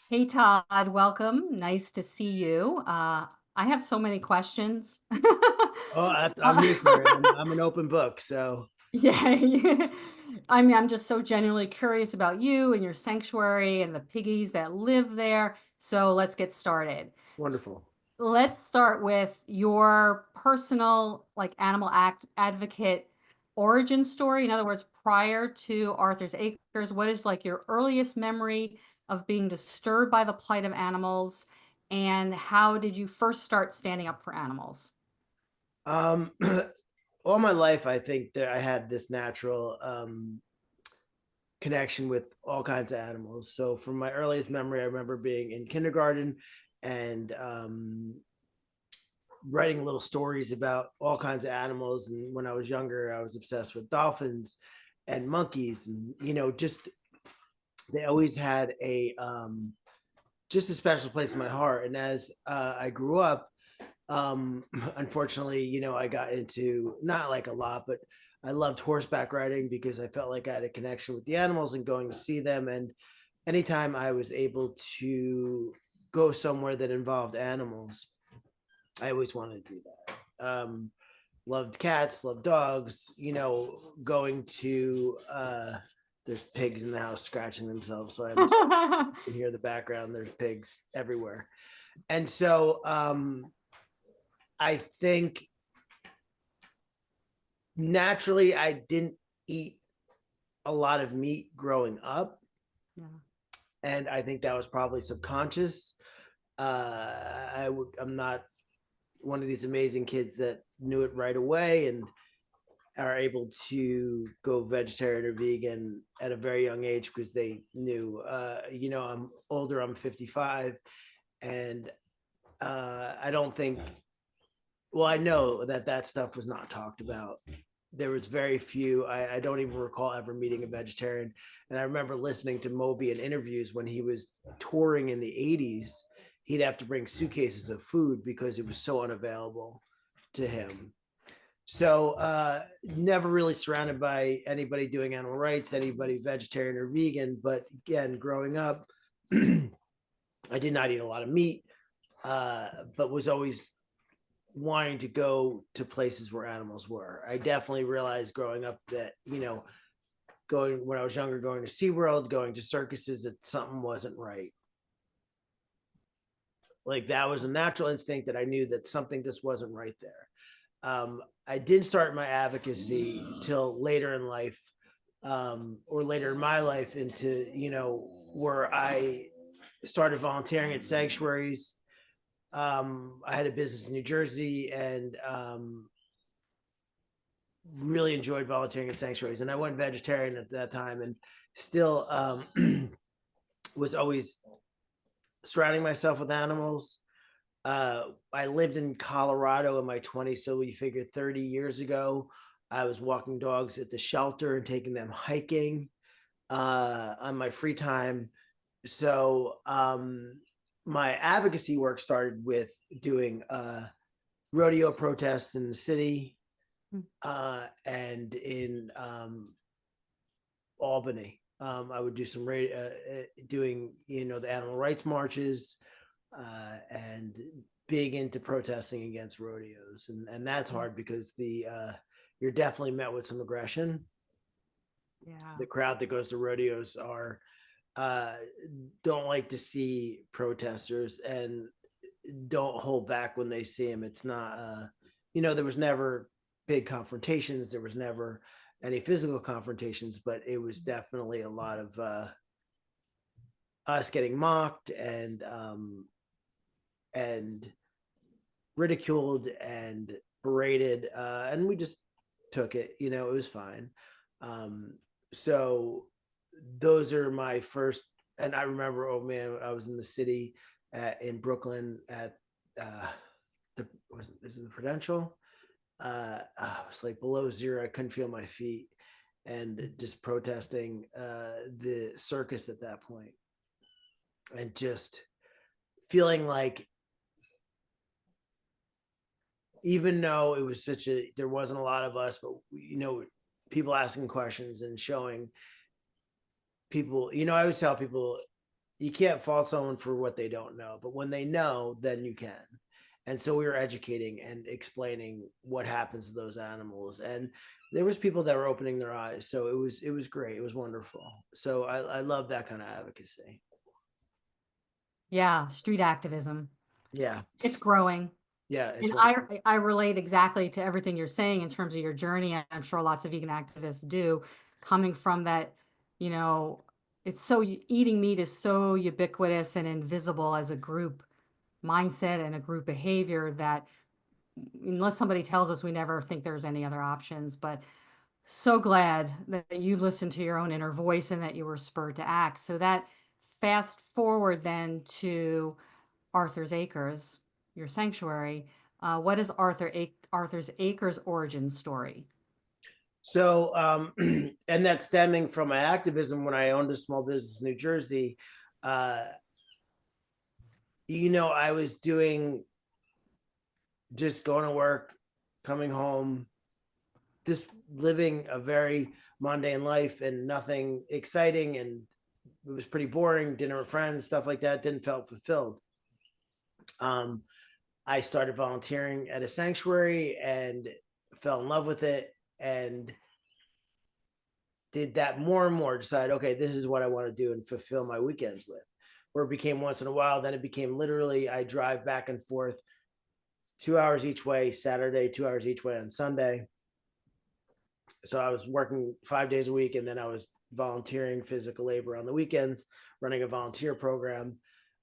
Hey Todd, welcome. Nice to see you. I have so many questions. Oh, I'm here for it. Uh, I'm an open book, so yeah, yeah. I mean, I'm just so genuinely curious about you and your sanctuary and the piggies that live there. So let's get started. S- wonderful. Let's start with your personal, like, animal act advocate origin story. In other words, prior to Arthur's Acres, what is like your earliest memory of being disturbed by the plight of animals, and how did you first start standing up for animals? Um, all my life, I think that I had this natural connection with all kinds of animals. So, from my earliest memory, I remember being in kindergarten and writing little stories about all kinds of animals. And when I was younger, I was obsessed with dolphins and monkeys, and just they always had a just a special place in my heart. And as I grew up, unfortunately, I got into not like a lot, but I loved horseback riding because I felt like I had a connection with the animals and going to see them. And anytime I was able to go somewhere that involved animals, I always wanted to do that. Loved cats, loved dogs, going to there's pigs in the house scratching themselves. So I'm sorry, you can hear the background. There's pigs everywhere. And so I think naturally I didn't eat a lot of meat growing up, Yeah. and I think that was probably subconscious. I'm not one of these amazing kids that knew it right away and are able to go vegetarian or vegan at a very young age because they knew. I'm older. I'm 55, and I don't think. Well, I know that that stuff was not talked about. There was very few. I don't even recall ever meeting a vegetarian. And I remember listening to Moby in interviews when he was touring in the 80s. He'd have to bring suitcases of food because it was so unavailable to him. So never really surrounded by anybody doing animal rights, anybody vegetarian or vegan. But again, growing up, I did not eat a lot of meat, but was always wanting to go to places where animals were. I definitely realized growing up that, going when I was younger, going to SeaWorld, going to circuses, that something wasn't right. Like that was a natural instinct that I knew that something just wasn't right there. I didn't start my advocacy till later in life, or later in my life, into where I started volunteering at sanctuaries. I had a business in New Jersey, and really enjoyed volunteering at sanctuaries. And I went vegetarian at that time, and still was always surrounding myself with animals. I lived in Colorado in my 20s, so we figured 30 years ago, I was walking dogs at the shelter and taking them hiking on my free time. So my advocacy work started with doing rodeo protests in the city and in Albany. I would do some doing the animal rights marches and big into protesting against rodeos, and that's hard because the you're definitely met with some aggression. Yeah. The crowd that goes to rodeos are uh, don't like to see protesters and don't hold back when they see them. It's not there was never big confrontations. There was never any physical confrontations, but it was definitely a lot of us getting mocked and ridiculed and berated, and we just took it. It was fine. Um, so those are my first. And I remember, oh man, I was in the city in Brooklyn at uh, the was is it the Prudential? It was like below zero. I couldn't feel my feet, and just protesting the circus at that point, and just feeling like, even though it was there wasn't a lot of us, but people asking questions and showing people. I always tell people, you can't fault someone for what they don't know, but when they know, then you can. And so we were educating and explaining what happens to those animals, and there was people that were opening their eyes. So it was great. It was wonderful. So I love that kind of advocacy. Yeah, street activism. Yeah, It's growing. yeah, it's And wonderful. I relate exactly to everything you're saying in terms of your journey. And I'm sure lots of vegan activists do, coming from that, you know, it's so eating meat is so ubiquitous and invisible as a group mindset and a group behavior that unless somebody tells us, we never think there's any other options. But so glad that you listened to your own inner voice and that you were spurred to act. So that fast forward then to Arthur's Acres, your sanctuary. What is Arthur's Acres origin story? So, and that's stemming from my activism when I owned a small business in New Jersey. Uh, I was doing just going to work, coming home, just living a very mundane life and nothing exciting. And it was pretty boring, dinner with friends, stuff like that, didn't feel fulfilled. Um, I started volunteering at a sanctuary and fell in love with it and did that more and more, decided, okay, this is what I want to do and fulfill my weekends with. Where it became once in a while, then it became literally I drive back and forth 2 hours each way Saturday, 2 hours each way on Sunday. So I was working 5 days a week, and then I was volunteering physical labor on the weekends, running a volunteer program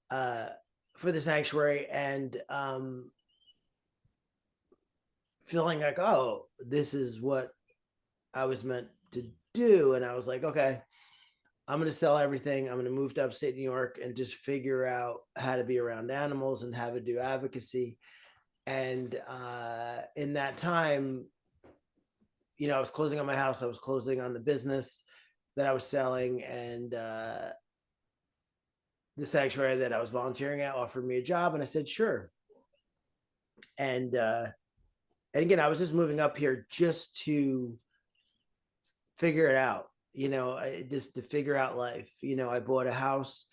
uh, for the sanctuary, and feeling like, oh, this is what I was meant to do. And I was like, okay, I'm going to sell everything. I'm going to move to upstate New York and just figure out how to be around animals and how to do advocacy. And in that time, I was closing on my house. I was closing on the business that I was selling, and the sanctuary that I was volunteering at offered me a job, and I said sure. And again, I was just moving up here just to figure it out. Just to figure out life. I bought a house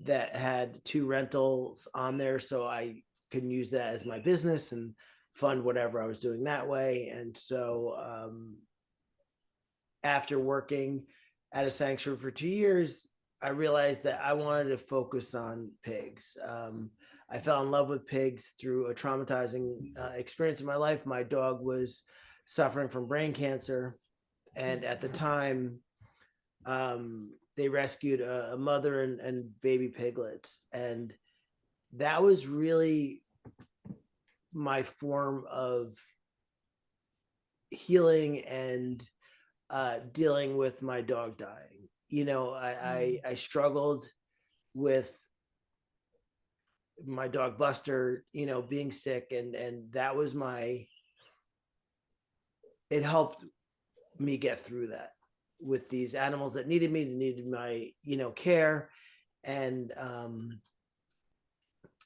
that had two rentals on there, so I could use that as my business and fund whatever I was doing that way. And so after working at a sanctuary for 2 years, I realized that I wanted to focus on pigs. I fell in love with pigs through a traumatizing experience in my life. My dog was suffering from brain cancer, and at the time, they rescued a mother and baby piglets, and that was really my form of healing and dealing with my dog dying. I struggled with my dog Buster, being sick, and that was it helped me get through that with these animals that needed my, care. And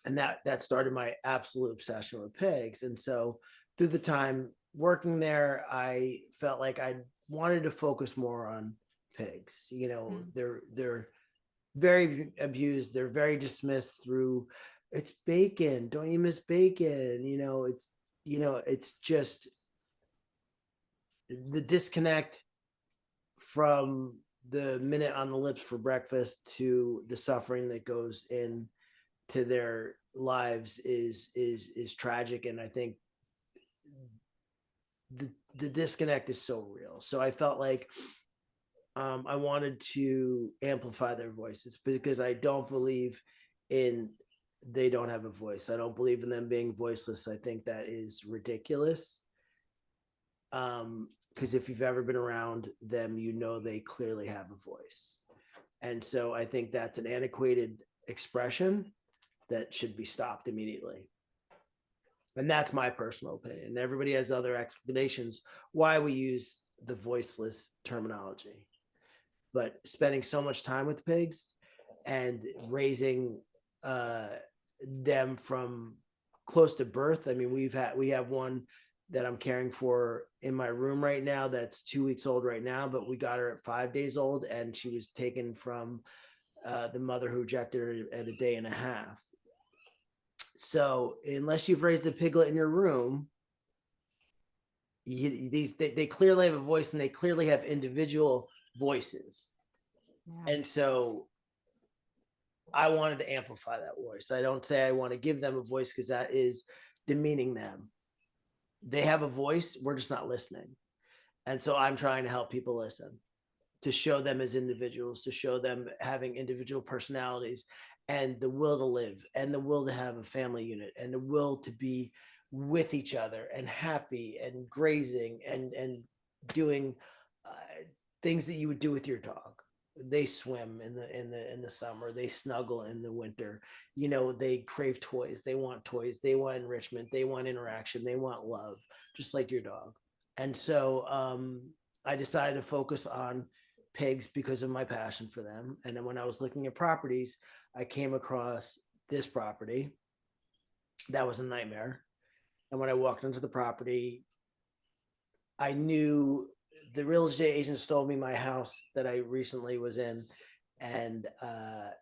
that started my absolute obsession with pigs. And so through the time working there, I felt like I wanted to focus more on pigs. They're very abused. They're very dismissed through, it's bacon. Don't you miss bacon? It's just the disconnect from the minute on the lips for breakfast to the suffering that goes in to their lives is tragic. And I think the disconnect is so real. So I felt like I wanted to amplify their voices, because I don't believe in they don't have a voice. I don't believe in them being voiceless. I think that is ridiculous. Because if you've ever been around them, they clearly have a voice. And so I think that's an antiquated expression that should be stopped immediately. And that's my personal opinion. Everybody has other explanations why we use the voiceless terminology. But spending so much time with pigs and raising them from close to birth. I mean, we have one that I'm caring for in my room right now that's 2 weeks old right now, but we got her at 5 days old, and she was taken from the mother who rejected her at a day and a half. So unless you've raised a piglet in your room, they clearly have a voice, and they clearly have individual voices. Yeah. And so I wanted to amplify that voice. I don't say I want to give them a voice because that is demeaning them. They have a voice, we're just not listening. And so I'm trying to help people listen, to show them as individuals, to show them having individual personalities and the will to live, and the will to have a family unit, and the will to be with each other and happy and grazing and doing things that you would do with your dog. They swim in the summer, they snuggle in the winter, you know, they crave toys, they want enrichment, they want interaction, they want love, just like your dog. And so I decided to focus on pigs because of my passion for them. And then when I was looking at properties, I came across this property that was a nightmare. And when I walked into the property, I knew the real estate agent told me my house that I recently was in. And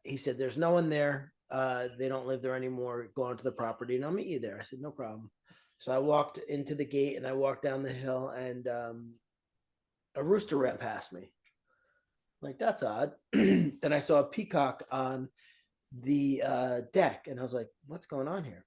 he said, there's no one there. They don't live there anymore. Go onto the property and I'll meet you there. I said, no problem. So I walked into the gate and I walked down the hill, and a rooster ran past me. Like, that's odd. Then I saw a peacock on the deck, and I was like, what's going on here?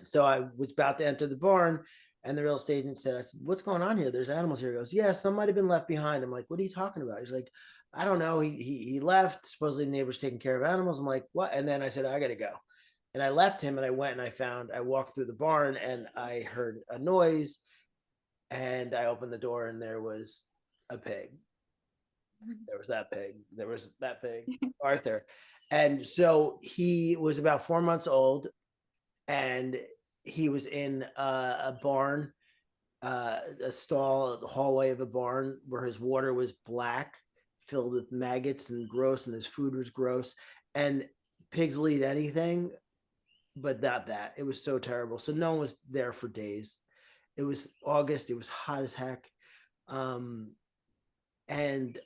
So I was about to enter the barn, and the real estate agent said, I said, what's going on here? There's animals here. He goes, yeah, some might have been left behind. I'm like, what are you talking about? He's like, I don't know. He left. Supposedly the neighbor's taking care of animals. I'm like, what? And then I said, I got to go. And I left him, and I went and I walked through the barn, and I heard a noise, and I opened the door, and there was a pig. There was that pig. There was that pig, Arthur. And so he was about 4 months old, and he was in a barn, a stall, the hallway of a barn where his water was black, filled with maggots and gross, and his food was gross. And pigs will eat anything, but not that. It was so terrible. So no one was there for days. It was August. It was hot as heck. And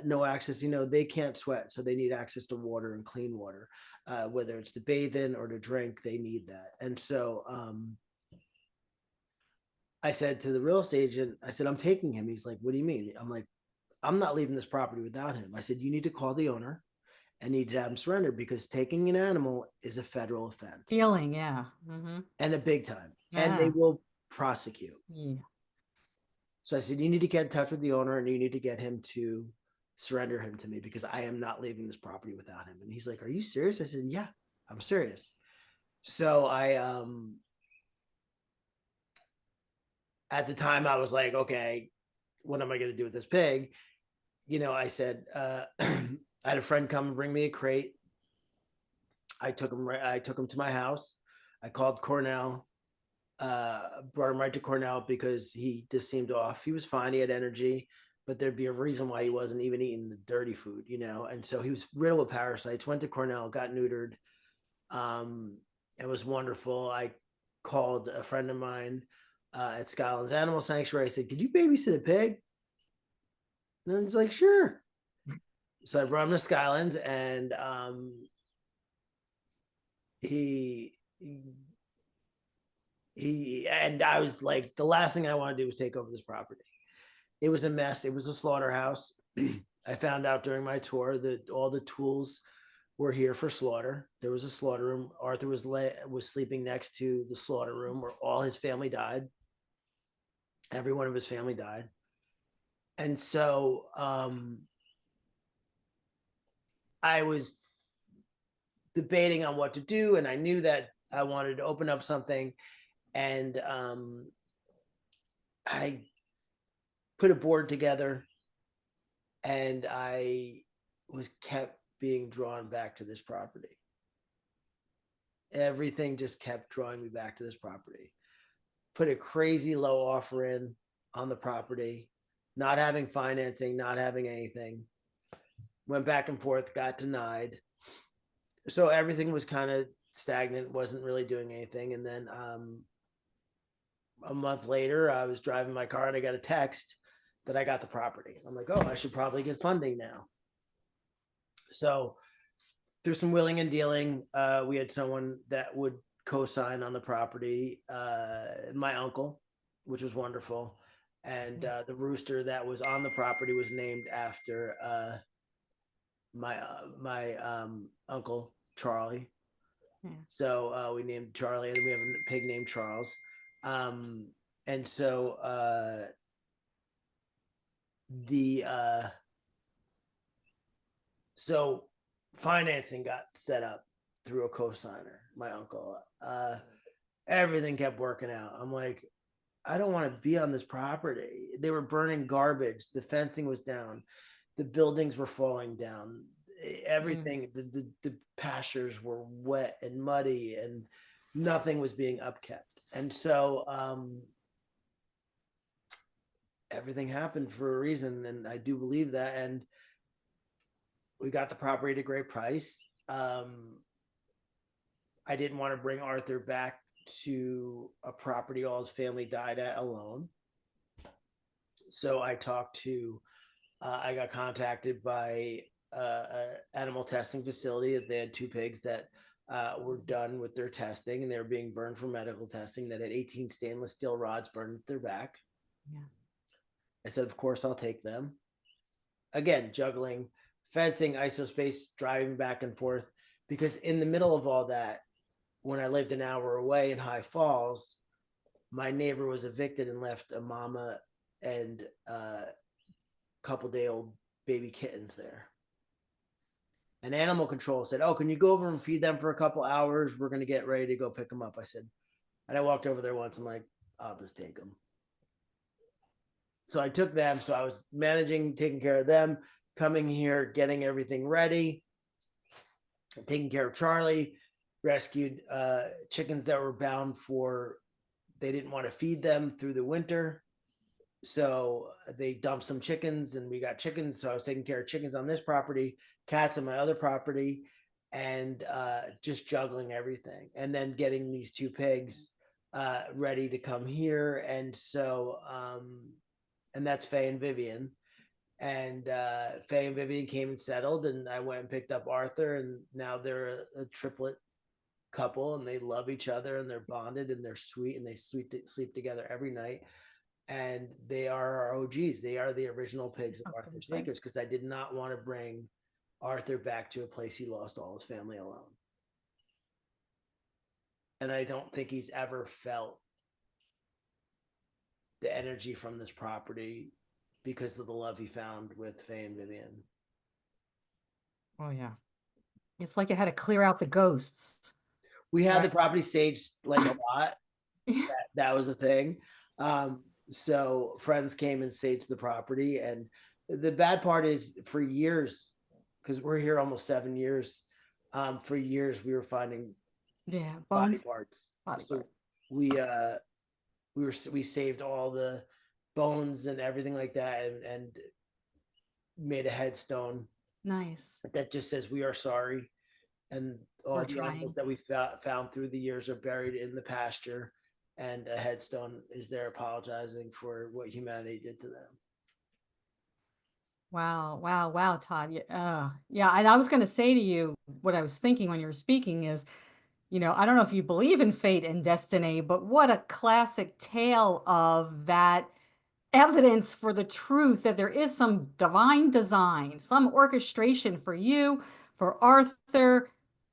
no access, you know, they can't sweat, so they need access to water and clean water, whether it's to bathe in or to drink, they need that. And so I said to the real estate agent, I said, I'm taking him. He's like, what do you mean? I'm like, I'm not leaving this property without him. I said, you need to call the owner and need to have him surrendered, because taking an animal is a federal offense. Feeling, yeah. Mm-hmm. And a big time. Yeah. And they will prosecute. Yeah. So I said, you need to get in touch with the owner, and you need to get him to surrender him to me, because I am not leaving this property without him. And he's like, are you serious? I said, yeah, I'm serious. So at the time I was like, okay, what am I going to do with this pig? You know, I said, I had a friend come and bring me a crate. I took him to my house. I called Cornell, brought him right to Cornell, because he just seemed off. He was fine. He had energy, but there'd be a reason why he wasn't even eating the dirty food, you know? And so he was riddled with parasites, went to Cornell, got neutered. It was wonderful. I called a friend of mine at Skylands Animal Sanctuary. I said, could you babysit a pig? And then he's like, sure. So I brought him to Skylands, and he and I was like, the last thing I want to do was take over this property. It was a mess. It was a slaughterhouse. I found out during my tour that all the tools were here for slaughter. There was a slaughter room. Arthur was sleeping next to the slaughter room where all his family died. Every one of his family died. And so I was debating on what to do, and I knew that I wanted to open up something. And I put a board together, and I was kept being drawn back to this property. Everything just kept drawing me back to this property. Put a crazy low offer in on the property, not having financing, not having anything. Went back and forth, got denied. So everything was kind of stagnant, wasn't really doing anything. And then a month later, I was driving my car and I got a text that I got the property. I'm like, oh, I should probably get funding now. So through some willing and dealing, we had someone that would co-sign on the property, my uncle, which was wonderful. And Yeah. the rooster that was on the property was named after my uncle Charlie. Yeah. So we named Charlie, and we have a pig named Charles. Um, and so the so financing got set up through a co-signer, my uncle. Everything kept working out. I'm like, I don't want to be on this property. They were burning garbage. The fencing was down. The buildings were falling down. Mm. Everything, the pastures were wet and muddy, and nothing was being upkept. And so everything happened for a reason. And I do believe that. And we got the property at a great price. I didn't want to bring Arthur back to a property all his family died at alone. So I got contacted by an animal testing facility. They had two pigs that were done with their testing, and they were being burned for medical testing, that had 18 stainless steel rods burned at their back. Yeah. I said, of course, I'll take them. Again, juggling, fencing, ISO space, driving back and forth. Because in the middle of all that, when I lived an hour away in High Falls, my neighbor was evicted and left a mama and couple-day-old baby kittens there. And animal control said, "Oh, can you go over and feed them for a couple hours? We're going to get ready to go pick them up." I said, and I walked over there once. I'm like, "I'll just take them." So I took them. So I was managing, taking care of them, coming here, getting everything ready, taking care of Charlie, rescued chickens that were bound for, they didn't want to feed them through the winter. So they dumped some chickens, and we got chickens. So I was taking care of chickens on this property, cats on my other property, and just juggling everything. And then getting these two pigs ready to come here. And so, and that's Faye and Vivian. And Faye and Vivian came and settled, and I went and picked up Arthur, and now they're a triplet couple, and they love each other, and they're bonded, and they're sweet, and they sleep together every night. And they are our OGs. They are the original pigs of Arthur's Acres, because I did not want to bring Arthur back to a place he lost all his family alone. And I don't think he's ever felt the energy from this property because of the love he found with Faye and Vivian. Oh yeah. It's like it had to clear out the ghosts. We had Right. the property staged like a lot. That was a thing. So friends came and staged the property. And the bad part is, for years, because we're here almost 7 years, for years we were finding Yeah, body bones. parts. Body So part. we saved all the bones and everything like that, and made a headstone Nice. that just says, "We are sorry." And We're all the animals trying. that we found through the years are buried in the pasture, and a headstone is there apologizing for what humanity did to them. Wow, wow, wow, Todd. Yeah, and I was going to say to you what I was thinking when you were speaking is, I don't know if you believe in fate and destiny, but what a classic tale of that evidence for the truth that there is some divine design, some orchestration for you, for Arthur,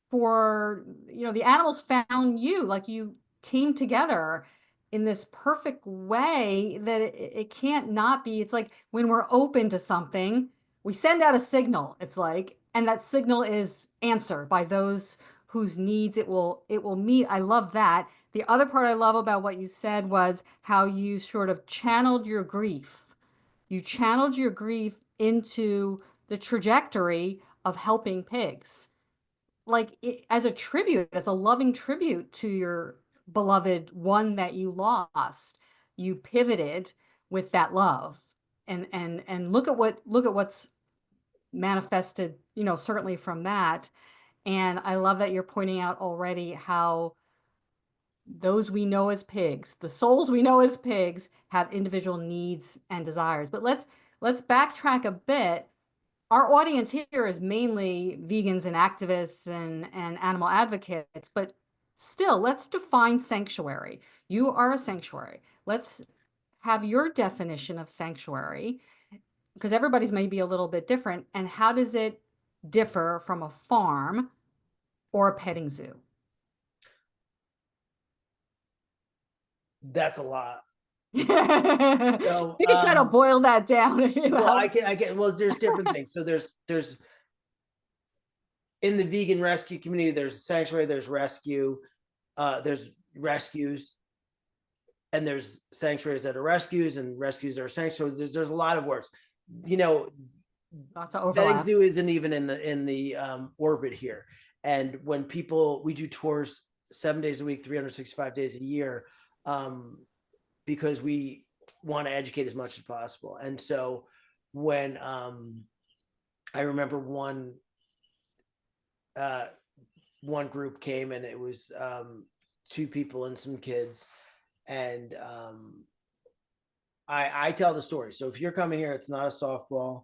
for, the animals found you, like you came together in this perfect way that it can't not be. It's like when we're open to something, we send out a signal, it's like, and that signal is answered by those whose needs it will meet. I love that. The other part I love about what you said was how you sort of channeled your grief. You channeled your grief into the trajectory of helping pigs. Like as a tribute, as a loving tribute to your beloved one that you lost. You pivoted with that love. And look at what's manifested, certainly from that. And I love that you're pointing out already how those we know as pigs, the souls we know as pigs, have individual needs and desires. But let's backtrack a bit. our audience here is mainly vegans and activists and animal advocates, but still, let's define sanctuary. You are a sanctuary. Let's have your definition of sanctuary, because everybody's may be a little bit different. And how does it differ from a farm or a petting zoo? That's a lot. We So, can try to boil that down if you well, have. well, there's different things. So there's in the vegan rescue community, there's sanctuary, there's rescue, there's rescues, and there's sanctuaries that are rescues, and rescues that are sanctuaries. There's a lot of words. You know, Lots of petting overlap. zoo isn't even in the orbit here. And when we do tours 7 days a week, 365 days a year, because we want to educate as much as possible. And so when I remember one group came, and it was two people and some kids, and I tell the story. So if you're coming here, it's not a softball.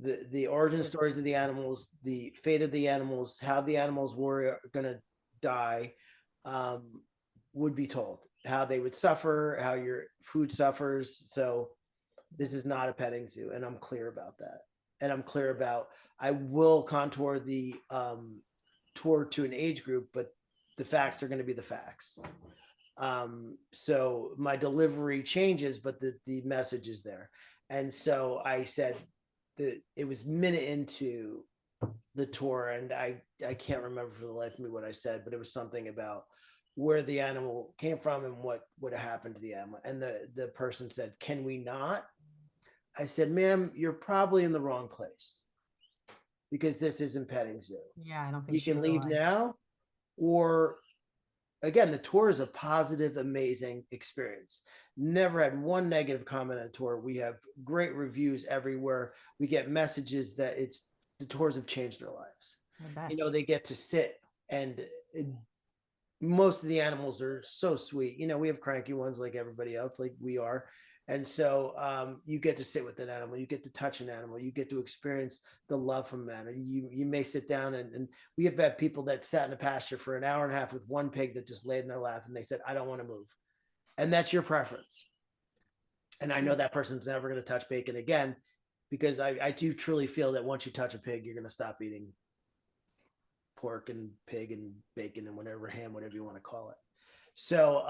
The origin stories of the animals, the fate of the animals, how the animals were going to die, would be told. How they would suffer, how your food suffers. So this is not a petting zoo, and I'm clear about that. And I'm clear about, I will contour the tour to an age group, but the facts are going to be the facts. So my delivery changes, but the message is there. And so I said that it was minute into the tour, and I can't remember for the life of me what I said, but it was something about where the animal came from and what would have happened to the animal. And the person said, "Can we not?" I said, "Ma'am, you're probably in the wrong place, because this isn't petting zoo. Yeah, I don't think You she can leave realized. now, or again, the tour is a positive, amazing experience. Never had one negative comment on the tour. We have great reviews everywhere. We get messages that the tours have changed their lives. I bet. You know, they get to sit, and most of the animals are so sweet. You know, we have cranky ones like everybody else, like we are. And so you get to sit with an animal, you get to touch an animal, you get to experience the love from an animal. You may sit down, and we have had people that sat in a pasture for an hour and a half with one pig that just laid in their lap, and they said, "I don't want to move." And that's your preference. And I know that person's never going to touch bacon again, because I do truly feel that once you touch a pig, you're going to stop eating pork and pig and bacon and whatever, ham, whatever you want to call it. So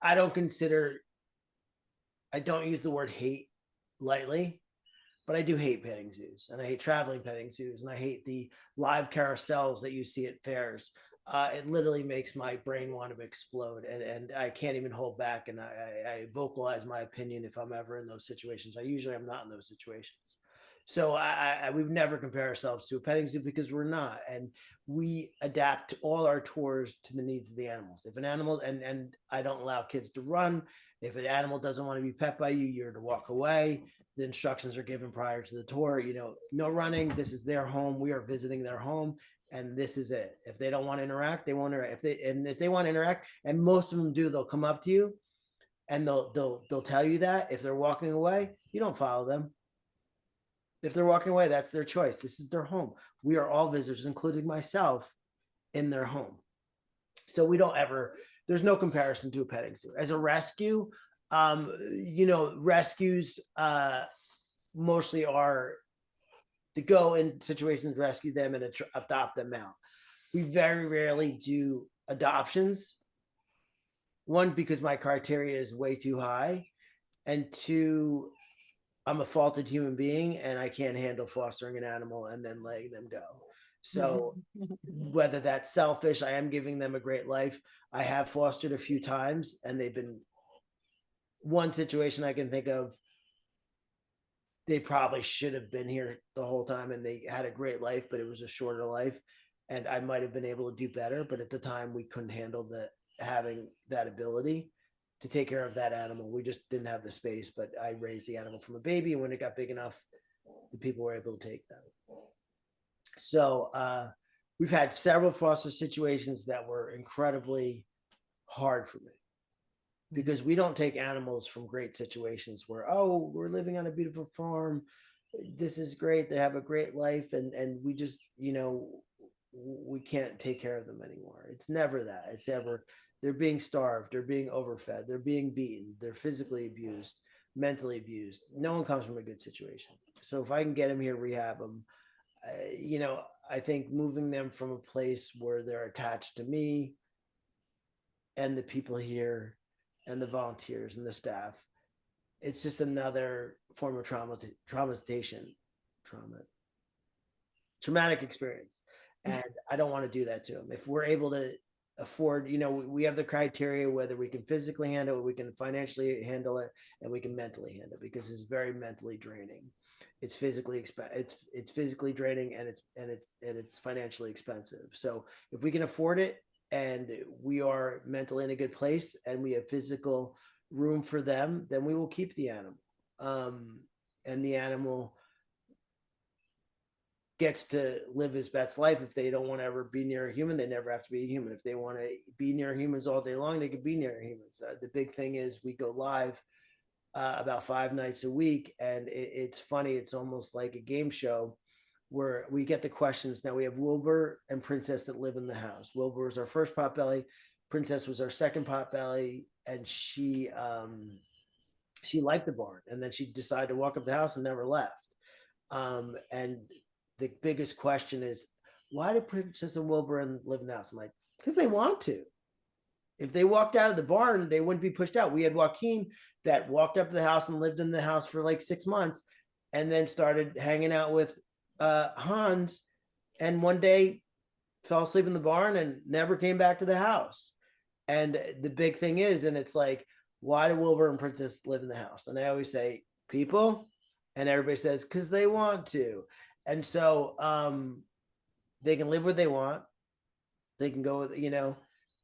I don't consider, I don't use the word hate lightly, but I do hate petting zoos, and I hate traveling petting zoos, and I hate the live carousels that you see at fairs. It literally makes my brain want to explode, and I can't even hold back. And I vocalize my opinion if I'm ever in those situations. I usually am not in those situations. So we would never compare ourselves to a petting zoo, because we're not, and we adapt all our tours to the needs of the animals. If an animal, and I don't allow kids to run. If an animal doesn't want to be pet by you, you're to walk away. The instructions are given prior to the tour. You know, no running. This is their home. We are visiting their home, and this is it. If they don't want to interact, they won't interact. If they want to interact, and most of them do, they'll come up to you, and they'll tell you that. If they're walking away, you don't follow them. If they're walking away, that's their choice. This is their home. We are all visitors, including myself, in their home. So we don't ever, there's no comparison to a petting zoo. As a rescue, you know, rescues mostly are to go in situations, rescue them, and adopt them out. We very rarely do adoptions. One, because my criteria is way too high, and two, I'm a faulted human being, and I can't handle fostering an animal and then letting them go. So whether that's selfish, I am giving them a great life. I have fostered a few times, and they've been, one situation I can think of, they probably should have been here the whole time, and they had a great life, but it was a shorter life, and I might have been able to do better, but at the time we couldn't handle having that ability to take care of that animal. We just didn't have the space, but I raised the animal from a baby, and when it got big enough, the people were able to take them. So we've had several foster situations that were incredibly hard for me, because we don't take animals from great situations where, oh, we're living on a beautiful farm, this is great. They have a great life, and we just, we can't take care of them anymore. It's never that. It's ever they're being starved, they're being overfed, they're being beaten, they're physically abused, mentally abused. No one comes from a good situation. So if I can get them here, rehab them, I think moving them from a place where they're attached to me and the people here and the volunteers and the staff, it's just another form of trauma traumatic experience. And I don't want to do that to them. If we're able to afford, we have the criteria whether we can physically handle it, we can financially handle it, and we can mentally handle it, because it's very mentally draining. It's it's physically draining, and it's financially expensive. So if we can afford it, and we are mentally in a good place, and we have physical room for them, then we will keep the animal. And the animal gets to live his best life. If they don't want to ever be near a human, they never have to be a human. If they want to be near humans all day long, they can be near humans. The big thing is we go live about 5 nights a week, and it's funny. It's almost like a game show where we get the questions. Now we have Wilbur and Princess that live in the house. Wilbur was our first potbelly. Princess was our second potbelly, and she liked the barn, and then she decided to walk up the house and never left. And the biggest question is, why did Princess and Wilbur live in the house? I'm like, because they want to. If they walked out of the barn, they wouldn't be pushed out. We had Joaquin that walked up to the house and lived in the house for like 6 months, and then started hanging out with Hans, and one day fell asleep in the barn and never came back to the house. And the big thing is, and it's like, why do Wilbur and Princess live in the house? And I always say, people, and everybody says, because they want to. And so they can live where they want. They can go,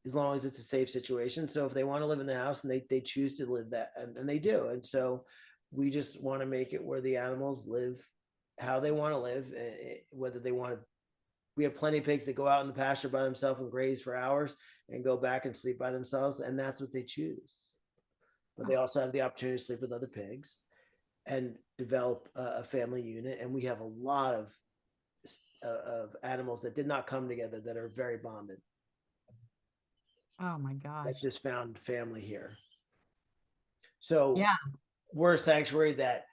as long as it's a safe situation. So if they want to live in the house, and they choose to live that, and they do. And so we just want to make it where the animals live how they want to live, whether they want to. We have plenty of pigs that go out in the pasture by themselves and graze for hours and go back and sleep by themselves, and that's what they choose. But they also have the opportunity to sleep with other pigs and develop a family unit. And we have a lot of animals that did not come together that are very bonded. Oh my That gosh. just found family here. So Yeah. we're a sanctuary that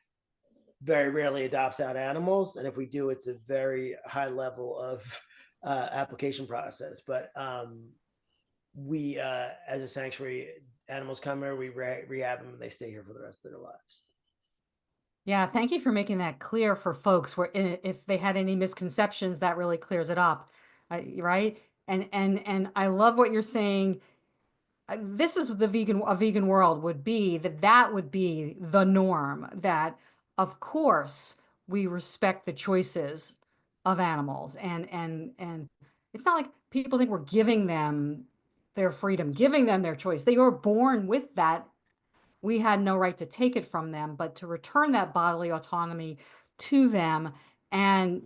very rarely adopts out animals, and if we do, it's a very high level of application process. But we, as a sanctuary, animals come here, we rehab them, and they stay here for the rest of their lives. Yeah, thank you for making that clear for folks where if they had any misconceptions, that really clears it up. Right? And I love what you're saying. This is a vegan world would be that would be the norm, that of course we respect the choices of animals, and it's not like people think we're giving them their freedom, giving them their choice. They were born with that. We had no right to take it from them, but to return that bodily autonomy to them. And,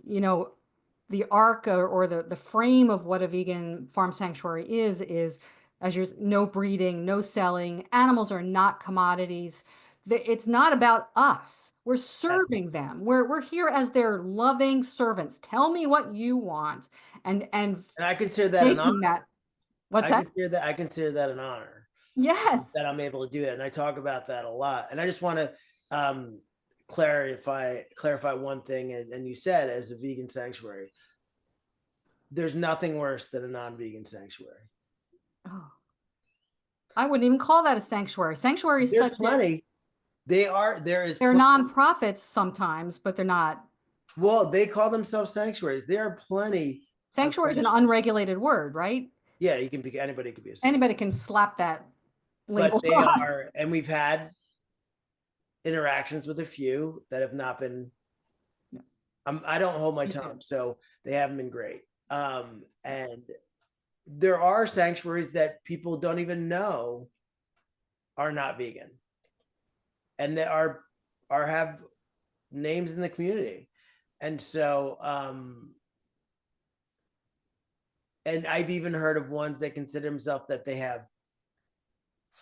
the arc, or the frame of what a vegan farm sanctuary is, as you're, no breeding, no selling. Animals are not commodities. It's not about us. We're serving them. We're here as their loving servants. Tell me what you want. And And I consider that an honor. making that, what's I that? consider that I consider that an honor Yes. that I'm able to do that, and I talk about that a lot. And I just want to clarify one thing. And you said, as a vegan sanctuary, there's nothing worse than a non-vegan sanctuary. Oh, I wouldn't even call that a sanctuary. Sanctuary is There's such a, plenty. There is they're plenty. nonprofits sometimes, but they're not. Well, they call themselves sanctuaries. There are plenty of Sanctuary is an sanctuaries. unregulated word, right? Yeah, you can be, anybody could be a sanctuary, Anybody can slap that but label they on. are, and we've had interactions with a few that have not been. I don't hold my Me too. tongue, so they haven't been great. And there are sanctuaries that people don't even know are not vegan, and that are have names in the community. And so and I've even heard of ones that consider themselves that they have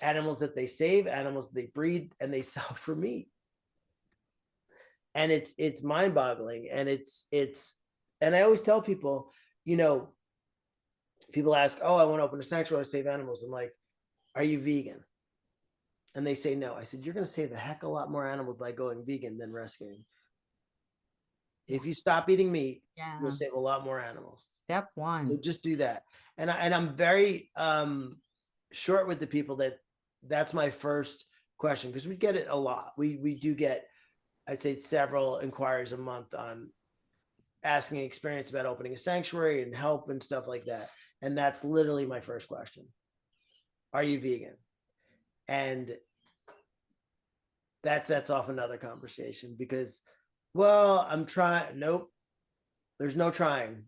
animals that they save, animals that they breed, and they sell for meat. and it's mind-boggling, and and I always tell people, people ask, oh, I want to open a sanctuary to save animals. I'm like, are you vegan? And they say no. I said, you're going to save a heck of a lot more animals by going vegan than rescuing. If you stop eating meat, you'll Yeah. save a lot more animals. Step So one. just do that. And I'm very short with the people that's my first question, because we get it a lot. We do get, I'd say, several inquiries a month on asking experience about opening a sanctuary and help and stuff like that. And that's literally my first question. Are you vegan? And that sets off another conversation because, well, I'm trying. Nope. There's no trying.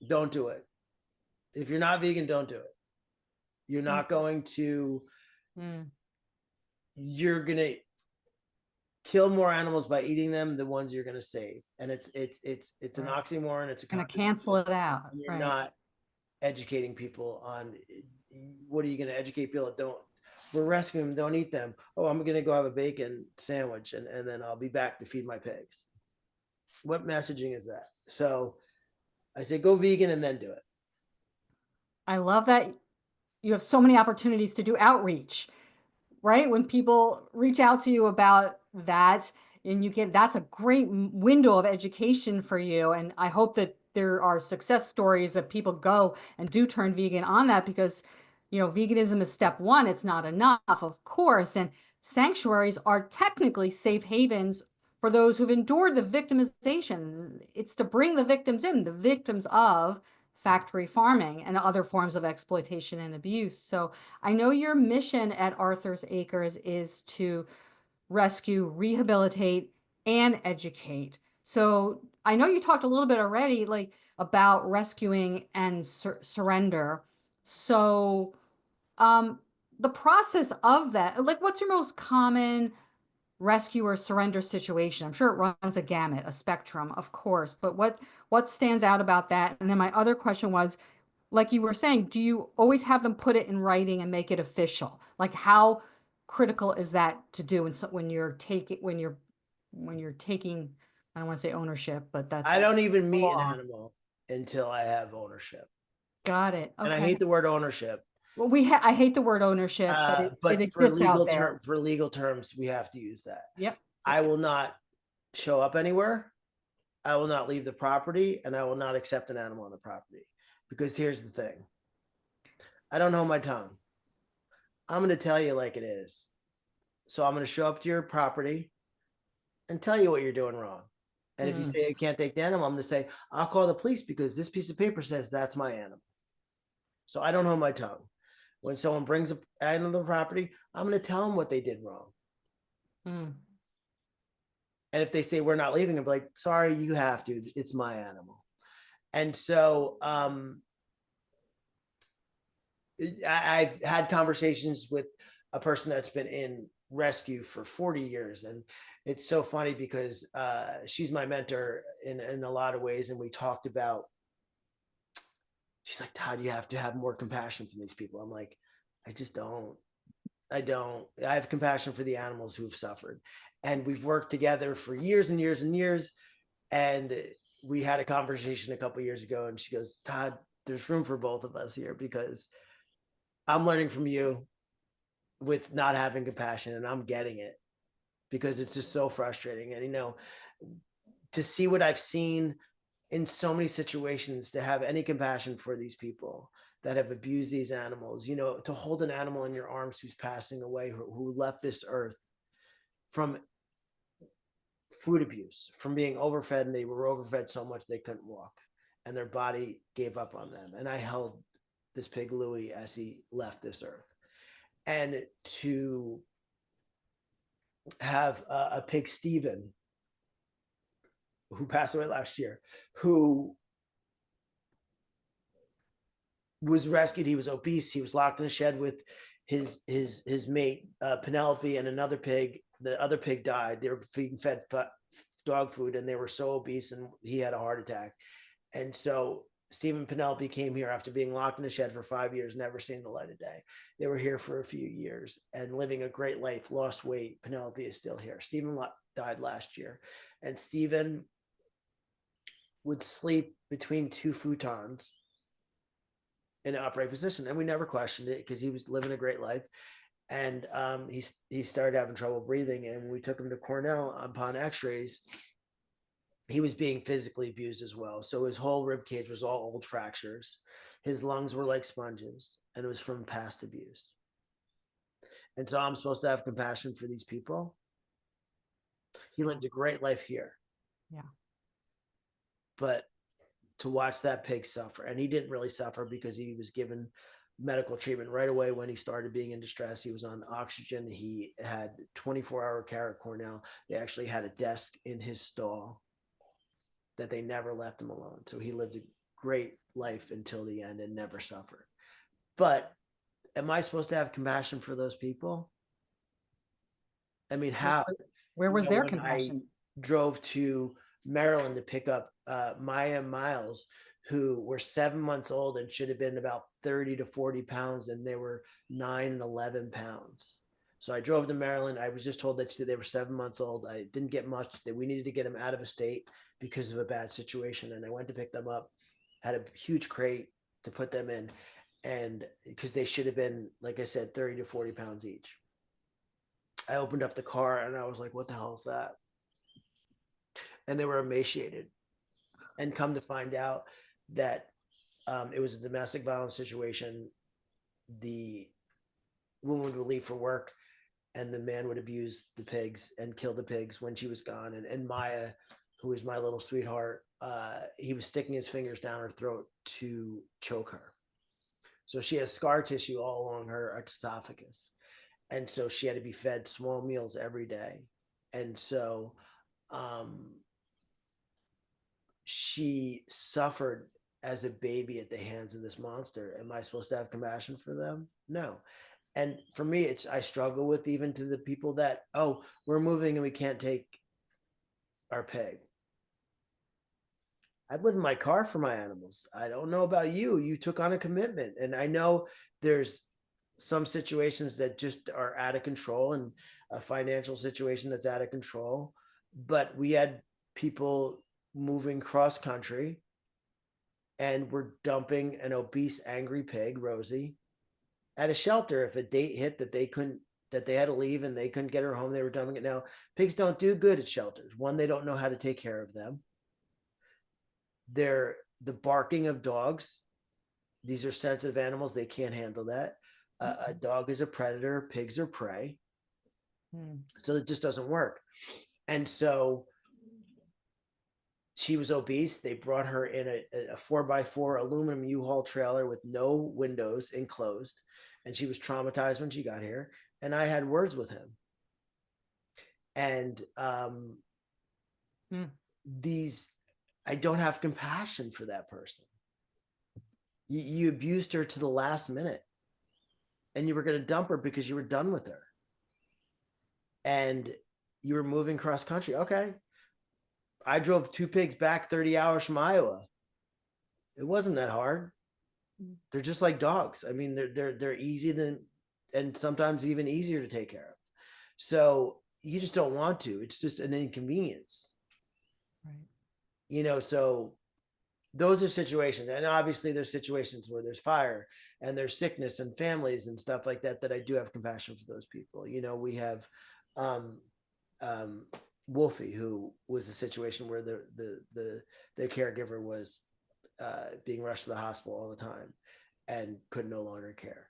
Don't do it. If you're not vegan, don't do it. You're not going to, you're going to kill more animals by eating them than ones you're going to save. And it's an oxymoron. It's a Gonna cancel it out. and you're Right. not educating people on, what are you going to educate people that don't, we're rescuing them, don't eat them. Oh, I'm going to go have a bacon sandwich and then I'll be back to feed my pigs. What messaging is that? So I say, go vegan and then do it. I love that you have so many opportunities to do outreach, right? When people reach out to you about that, and that's a great window of education for you. And I hope that there are success stories that people go and do turn vegan on that, because, veganism is step one. It's not enough, of course. And sanctuaries are technically safe havens for those who've endured the victimization. It's to bring the victims in, the victims of factory farming and other forms of exploitation and abuse. So I know your mission at Arthur's Acres is to rescue, rehabilitate, and educate. So I know you talked a little bit already, like about rescuing and surrender. So the process of that, like, what's your most common rescue or surrender situation? I'm sure it runs a gamut, a spectrum, of course, but what stands out about that? And then my other question was, like you were saying, do you always have them put it in writing and make it official? Like, how critical is that to do when you're taking, I don't want to say ownership, but I that's don't even meet an law. animal until I have ownership. Got it. And I Okay. hate the word ownership. Well, I hate the word ownership, but it But for exists out there. legal terms, we have to use that. Yep. I will not show up anywhere. I will not leave the property, and I will not accept an animal on the property. Because here's the thing. I don't know my tongue. I'm going to tell you like it is. So I'm going to show up to your property and tell you what you're doing wrong. And if you say I can't take the animal, I'm going to say, I'll call the police because this piece of paper says that's my animal. So I don't hold my tongue. When someone brings an animal to the property, I'm going to tell them what they did wrong. And if they say we're not leaving, I'm like, sorry, you have to. It's my animal. And so I've had conversations with a person that's been in rescue for 40 years. And it's so funny because she's my mentor in a lot of ways. And we talked about, she's like, Todd, you have to have more compassion for these people. I'm like, I just don't. I don't. I have compassion for the animals who have suffered. And we've worked together for years and years and years. And we had a conversation a couple of years ago, and she goes, Todd, there's room for both of us here because I'm learning from you with not having compassion, and I'm getting it because it's just so frustrating. And, to see what I've seen in so many situations, to have any compassion for these people that have abused these animals, to hold an animal in your arms who's passing away, who left this earth from food abuse, from being overfed, and they were overfed so much they couldn't walk and their body gave up on them. And I held this pig Louis as he left this earth. And to have a pig Steven, who passed away last year, who was rescued. He was obese. He was locked in a shed with his mate Penelope and another pig. The other pig died. They were feeding fed dog food, and they were so obese, and he had a heart attack. And so Steve and Penelope came here after being locked in a shed for 5 years, never seen the light of day. They were here for a few years and living a great life, lost weight. Penelope is still here. Stephen died last year. And Steven would sleep between two futons in an upright position, and we never questioned it because he was living a great life. And he started having trouble breathing, and when we took him to Cornell upon X-rays, he was being physically abused as well. So his whole rib cage was all old fractures. His lungs were like sponges, and it was from past abuse. And so I'm supposed to have compassion for these people. He lived a great life here. Yeah. But to watch that pig suffer, and he didn't really suffer because he was given medical treatment right away when he started being in distress. He was on oxygen. He had 24-hour care at Cornell. They actually had a desk in his stall that they never left him alone. So he lived a great life until the end and never suffered. But am I supposed to have compassion for those people? I mean, how? Where was their When I compassion? drove to Maryland to pick up Maya and Miles, who were 7 months old and should have been about 30 to 40 pounds, and they were 9 and 11 pounds. So I drove to Maryland. I was just told that they were 7 months old. I didn't get much, that we needed to get them out of a state because of a bad situation. And I went to pick them up, had a huge crate to put them in. And because they should have been, like I said, 30 to 40 pounds each. I opened up the car and I was like, what the hell is that? And they were emaciated. And come to find out that it was a domestic violence situation. The woman would leave for work, and the man would abuse the pigs and kill the pigs when she was gone. And Maya, who was my little sweetheart, he was sticking his fingers down her throat to choke her. So she has scar tissue all along her esophagus. And so she had to be fed small meals every day. And so she suffered as a baby at the hands of this monster. Am I supposed to have compassion for them? No. And for me, I struggle with, even to the people that, oh, we're moving and we can't take our pig. I'd live in my car for my animals. I don't know about you. You took on a commitment. And I know there's some situations that just are out of control, and a financial situation that's out of control. But we had people moving cross country, and we're dumping an obese, angry pig, Rosie, at a shelter. If a date hit that they had to leave and they couldn't get her home, they were dumping it. Now, pigs don't do good at shelters. One, they don't know how to take care of them. They're the barking of dogs. These are sensitive animals. They can't handle that. A dog is a predator. Pigs are prey. So it just doesn't work. And so she was obese. They brought her in a 4x4 aluminum U-Haul trailer with no windows, enclosed. And she was traumatized when she got here. And I had words with him. And I don't have compassion for that person. You abused her to the last minute, and you were going to dump her because you were done with her. And you were moving cross country. Okay. I drove 2 pigs back 30 hours from Iowa. It wasn't that hard. They're just like dogs. I mean, they're easy and sometimes even easier to take care of. So you just don't want to. It's just an inconvenience. Right. So those are situations. And obviously there's situations where there's fire and there's sickness and families and stuff like that I do have compassion for those people. We have Wolfie, who was a situation where the caregiver was being rushed to the hospital all the time and could no longer care.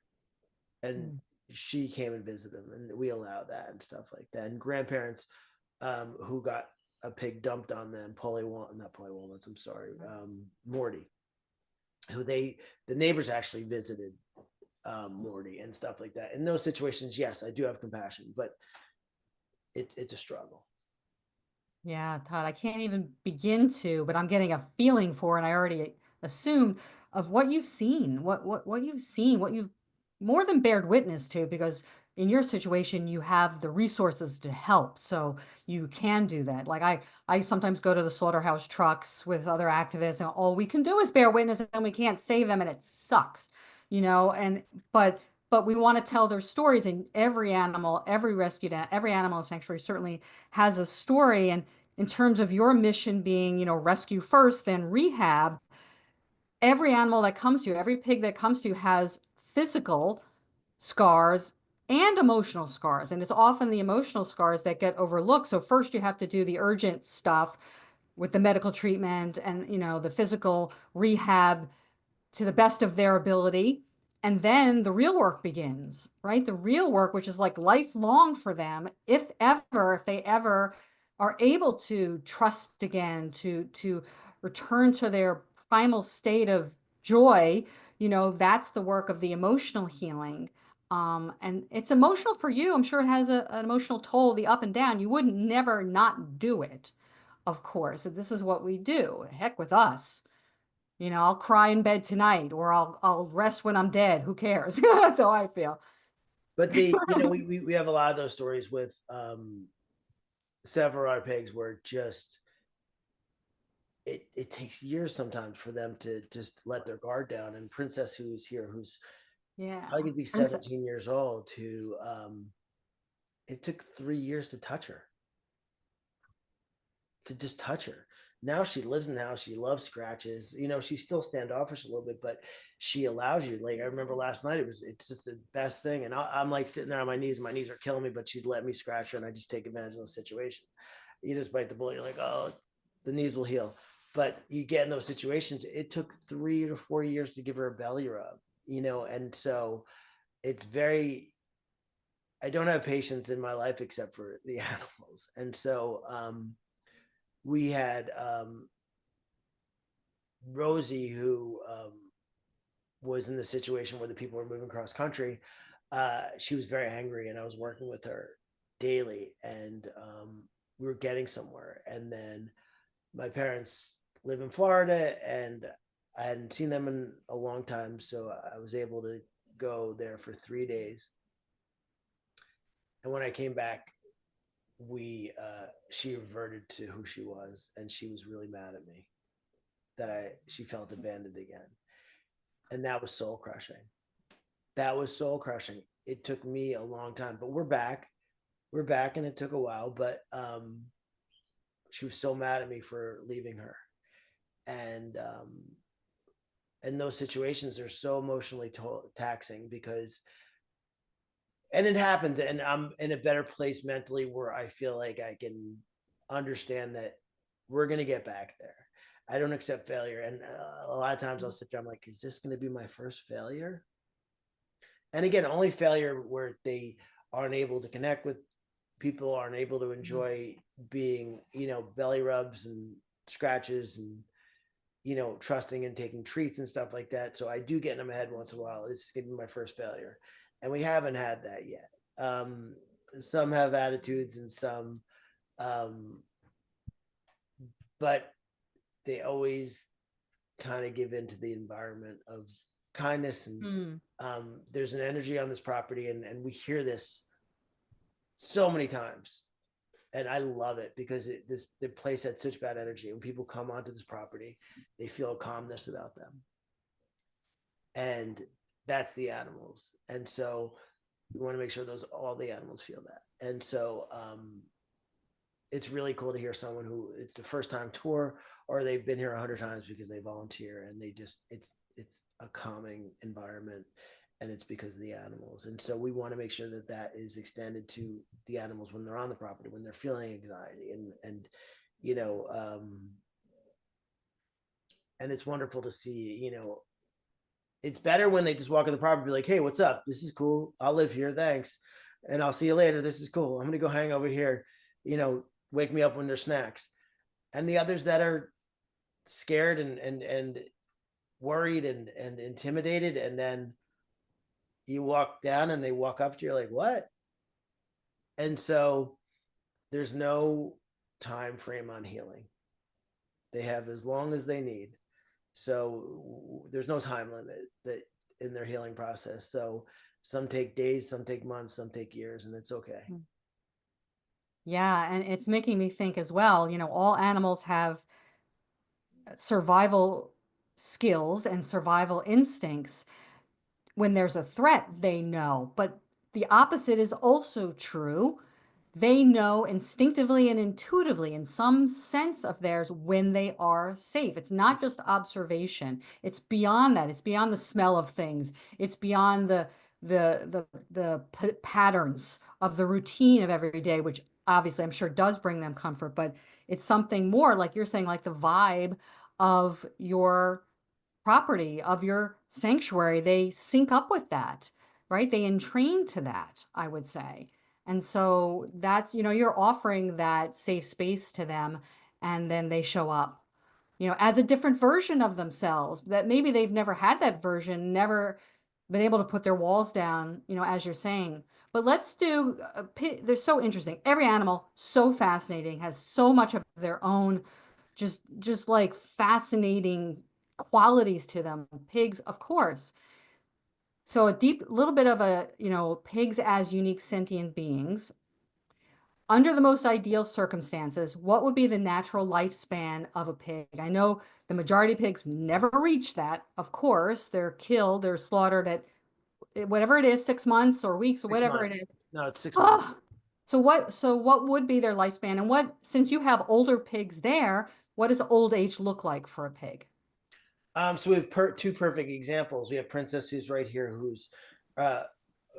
And she came and visited them, and we allow that and stuff like that. And grandparents who got a pig dumped on them, Morty, who the neighbors actually visited Morty and stuff like that. In those situations, yes, I do have compassion, but it's a struggle. Yeah, Todd, I can't even begin to, but I'm getting a feeling for, and I already assumed of what you've seen, what you've seen, what you've more than bared witness to, because in your situation, you have the resources to help. So you can do that. Like I sometimes go to the slaughterhouse trucks with other activists, and all we can do is bear witness and we can't save them, and it sucks, but we want to tell their stories, and every animal, every rescued, every animal sanctuary certainly has a story. And in terms of your mission being, rescue first, then rehab, every animal that comes to you, every pig that comes to you has physical scars and emotional scars. And it's often the emotional scars that get overlooked. So first you have to do the urgent stuff with the medical treatment and, the physical rehab to the best of their ability. And then the real work begins, right? The real work, which is like lifelong for them, if they ever are able to trust again, to return to their primal state of joy, that's the work of the emotional healing. And it's emotional for you. I'm sure it has an emotional toll, the up and down. You wouldn't never not do it, of course. This is what we do. Heck with us. I'll cry in bed tonight or I'll rest when I'm dead. Who cares? That's how I feel. But we have a lot of those stories with several of our pigs where just it takes years sometimes for them to just let their guard down. And Princess, who's here, who's Yeah. I could be 17 years old, to it took 3 years to touch her, to just touch her. Now she lives in the house. She loves scratches. She's still standoffish a little bit, but she allows you. Like I remember last night, it's just the best thing. And I'm like sitting there on my knees. My knees are killing me, but she's letting me scratch her, and I just take advantage of the situation. You just bite the bullet. You're like, oh, the knees will heal. But you get in those situations. It took 3 to 4 years to give her a belly rub. And so it's very. I don't have patience in my life except for the animals, and so we had Rosie, who was in the situation where the people were moving cross country. She was very angry, and I was working with her daily, and we were getting somewhere. And then my parents live in Florida, and I hadn't seen them in a long time, so I was able to go there for 3 days. And when I came back, she reverted to who she was, and she was really mad at me that she felt abandoned again. And that was soul crushing. That was soul crushing. It took me a long time, but we're back. We're back, and it took a while, but she was so mad at me for leaving her. And those situations are so emotionally taxing because, and it happens, and I'm in a better place mentally where I feel like I can understand that we're going to get back there. I don't accept failure. And a lot of times I'll sit there, I'm like, is this going to be my first failure? And again, only failure where they aren't able to connect with people, aren't able to enjoy being, belly rubs and scratches and, trusting and taking treats and stuff like that. So I do get in my head once in a while, this is going to be my first failure. And we haven't had that yet. Some have attitudes and some, but they always kind of give into the environment of kindness. And there's an energy on this property, and we hear this so many times, and I love it because the place had such bad energy. When people come onto this property, they feel a calmness about them, and that's the animals. And so we want to make sure all the animals feel that. And so it's really cool to hear someone who it's the first time tour, or they've been here 100 times because they volunteer, and they just it's a calming environment, and it's because of the animals. And so we want to make sure that is extended to the animals when they're on the property, when they're feeling anxiety, and and it's wonderful to see. It's better when they just walk on the property, be like, hey, what's up? This is cool. I'll live here. Thanks. And I'll see you later. This is cool. I'm going to go hang over here. Wake me up when there's snacks. And the others that are scared and worried and intimidated, and then you walk down and they walk up to you, like, what? And so there's no time frame on healing. They have as long as they need. So there's no time limit that in their healing process. So some take days, some take months, some take years, and it's okay. Yeah, and it's making me think as well, all animals have survival skills and survival instincts. When there's a threat, they know, but the opposite is also true. they know instinctively and intuitively in some sense of theirs when they are safe. It's not just observation. It's beyond that. It's beyond the smell of things. It's beyond the patterns of the routine of every day, which obviously I'm sure does bring them comfort, but it's something more like you're saying, like the vibe of your property, of your sanctuary. They sync up with that, right? They entrain to that, I would say. And so that's, you're offering that safe space to them, and then they show up, as a different version of themselves that maybe they've never had that version, never been able to put their walls down, as you're saying. But let's do, they're so interesting. Every animal, so fascinating, has so much of their own, just like fascinating qualities to them. Pigs, of course. So a deep little bit of a, pigs as unique sentient beings. Under the most ideal circumstances, what would be the natural lifespan of a pig? I know the majority of pigs never reach that. Of course, they're killed, they're slaughtered at whatever it is, 6 months or weeks or Six whatever it months. is. No, it's 6 months. Oh, so what would be their lifespan? And since you have older pigs there, what does old age look like for a pig? So we have two perfect examples. We have Princess, who's right here, who's uh,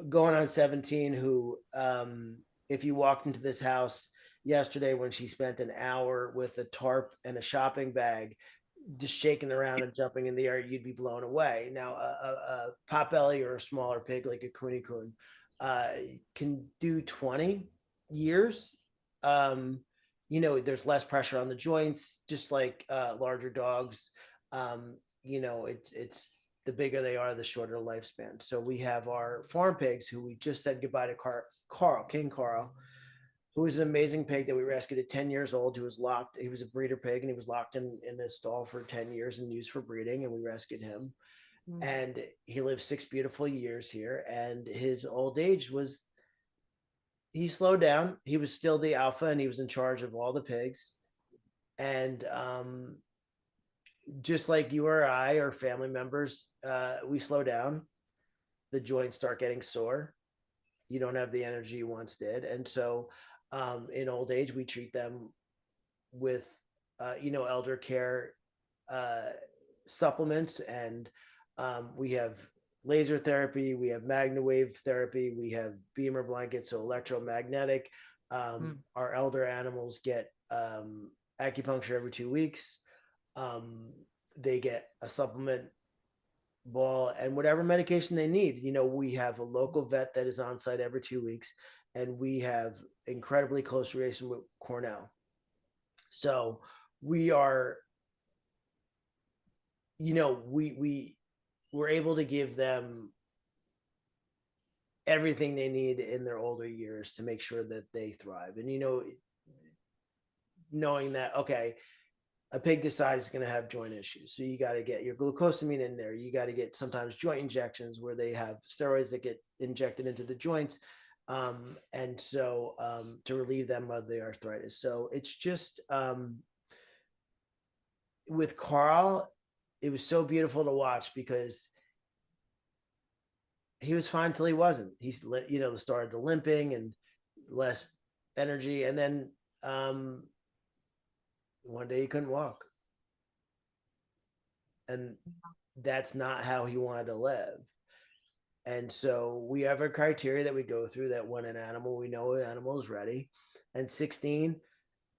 going on 17, who, if you walked into this house yesterday when she spent an hour with a tarp and a shopping bag, just shaking around and jumping in the air, you'd be blown away. Now, a potbelly or a smaller pig like a Kuni Kun uh, can do 20 years. Um, there's less pressure on the joints, just like larger dogs. It's the bigger they are, the shorter lifespan. So we have our farm pigs, who we just said goodbye to King Carl, who was an amazing pig that we rescued at 10 years old, who was locked. He was a breeder pig, and he was locked in a stall for 10 years and used for breeding. And we rescued him. Mm. And he lived 6 beautiful years here. And his old age was, he slowed down. He was still the alpha, and he was in charge of all the pigs. And just like you or I or family members, we slow down. The joints start getting sore. You don't have the energy you once did. And so in old age, we treat them with, elder care uh, supplements. And we have laser therapy, we have magna-wave therapy, we have beamer blankets, so electromagnetic. Mm. Our elder animals get acupuncture every 2 weeks. Um, they get a supplement ball and whatever medication they need. We have a local vet that is on site every 2 weeks, and we have incredibly close relation with Cornell. So we are, we were able to give them everything they need in their older years to make sure that they thrive. And knowing that, okay, a pig this size is going to have joint issues, so you got to get your glucosamine in there. You got to get sometimes joint injections where they have steroids that get injected into the joints, and so to relieve them of the arthritis. So it's just, with Carl, it was so beautiful to watch because he was fine till he wasn't. He's, started the limping and less energy, and then one day he couldn't walk, and that's not how he wanted to live. And so we have a criteria that we go through, that when an animal, we know an animal is ready. And 16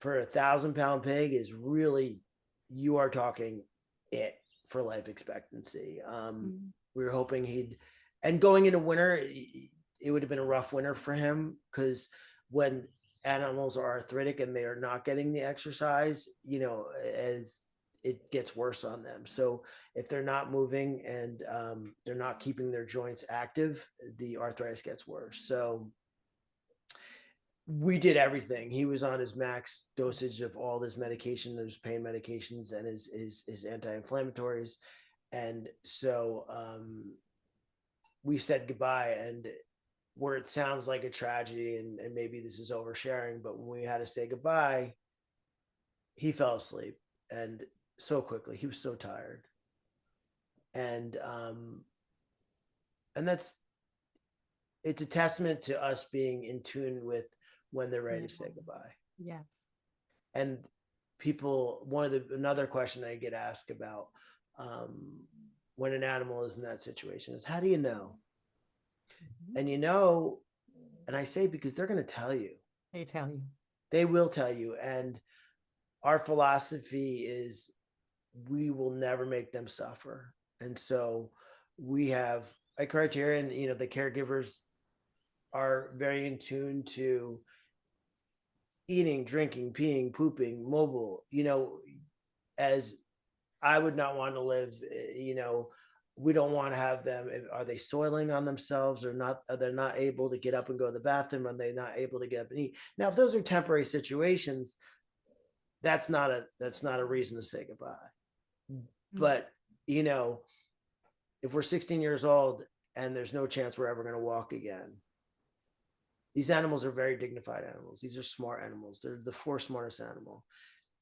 for 1,000-pound pig is really, you are talking it for life expectancy. Mm. We were hoping and going into winter, it would have been a rough winter for him, because when animals are arthritic and they are not getting the exercise, as it gets worse on them. So if they're not moving and they're not keeping their joints active, the arthritis gets worse. So we did everything. He was on his max dosage of all his medication, his pain medications, and his anti-inflammatories. And so we said goodbye. And where it sounds like a tragedy, and maybe this is oversharing, but when we had to say goodbye, he fell asleep, and so quickly. He was so tired. And that's, it's a testament to us being in tune with when they're ready Yeah. to say goodbye. Yes. And another question I get asked about um, when an animal is in that situation is, how do you know? Mhm. And you know, and I say because they're going to tell you. They tell you. They will tell you. And our philosophy is we will never make them suffer. And so we have a criteria, and the caregivers are very in tune to eating, drinking, peeing, pooping, mobile, as I would not want to live, we don't want to have them. Are they soiling on themselves or not? Are they not able to get up and go to the bathroom? Are they not able to get up and eat? Now, if those are temporary situations, that's not a reason to say goodbye. Mm. But, if we're 16 years old and there's no chance we're ever going to walk again, these animals are very dignified animals. These are smart animals. They're the fourth smartest animal,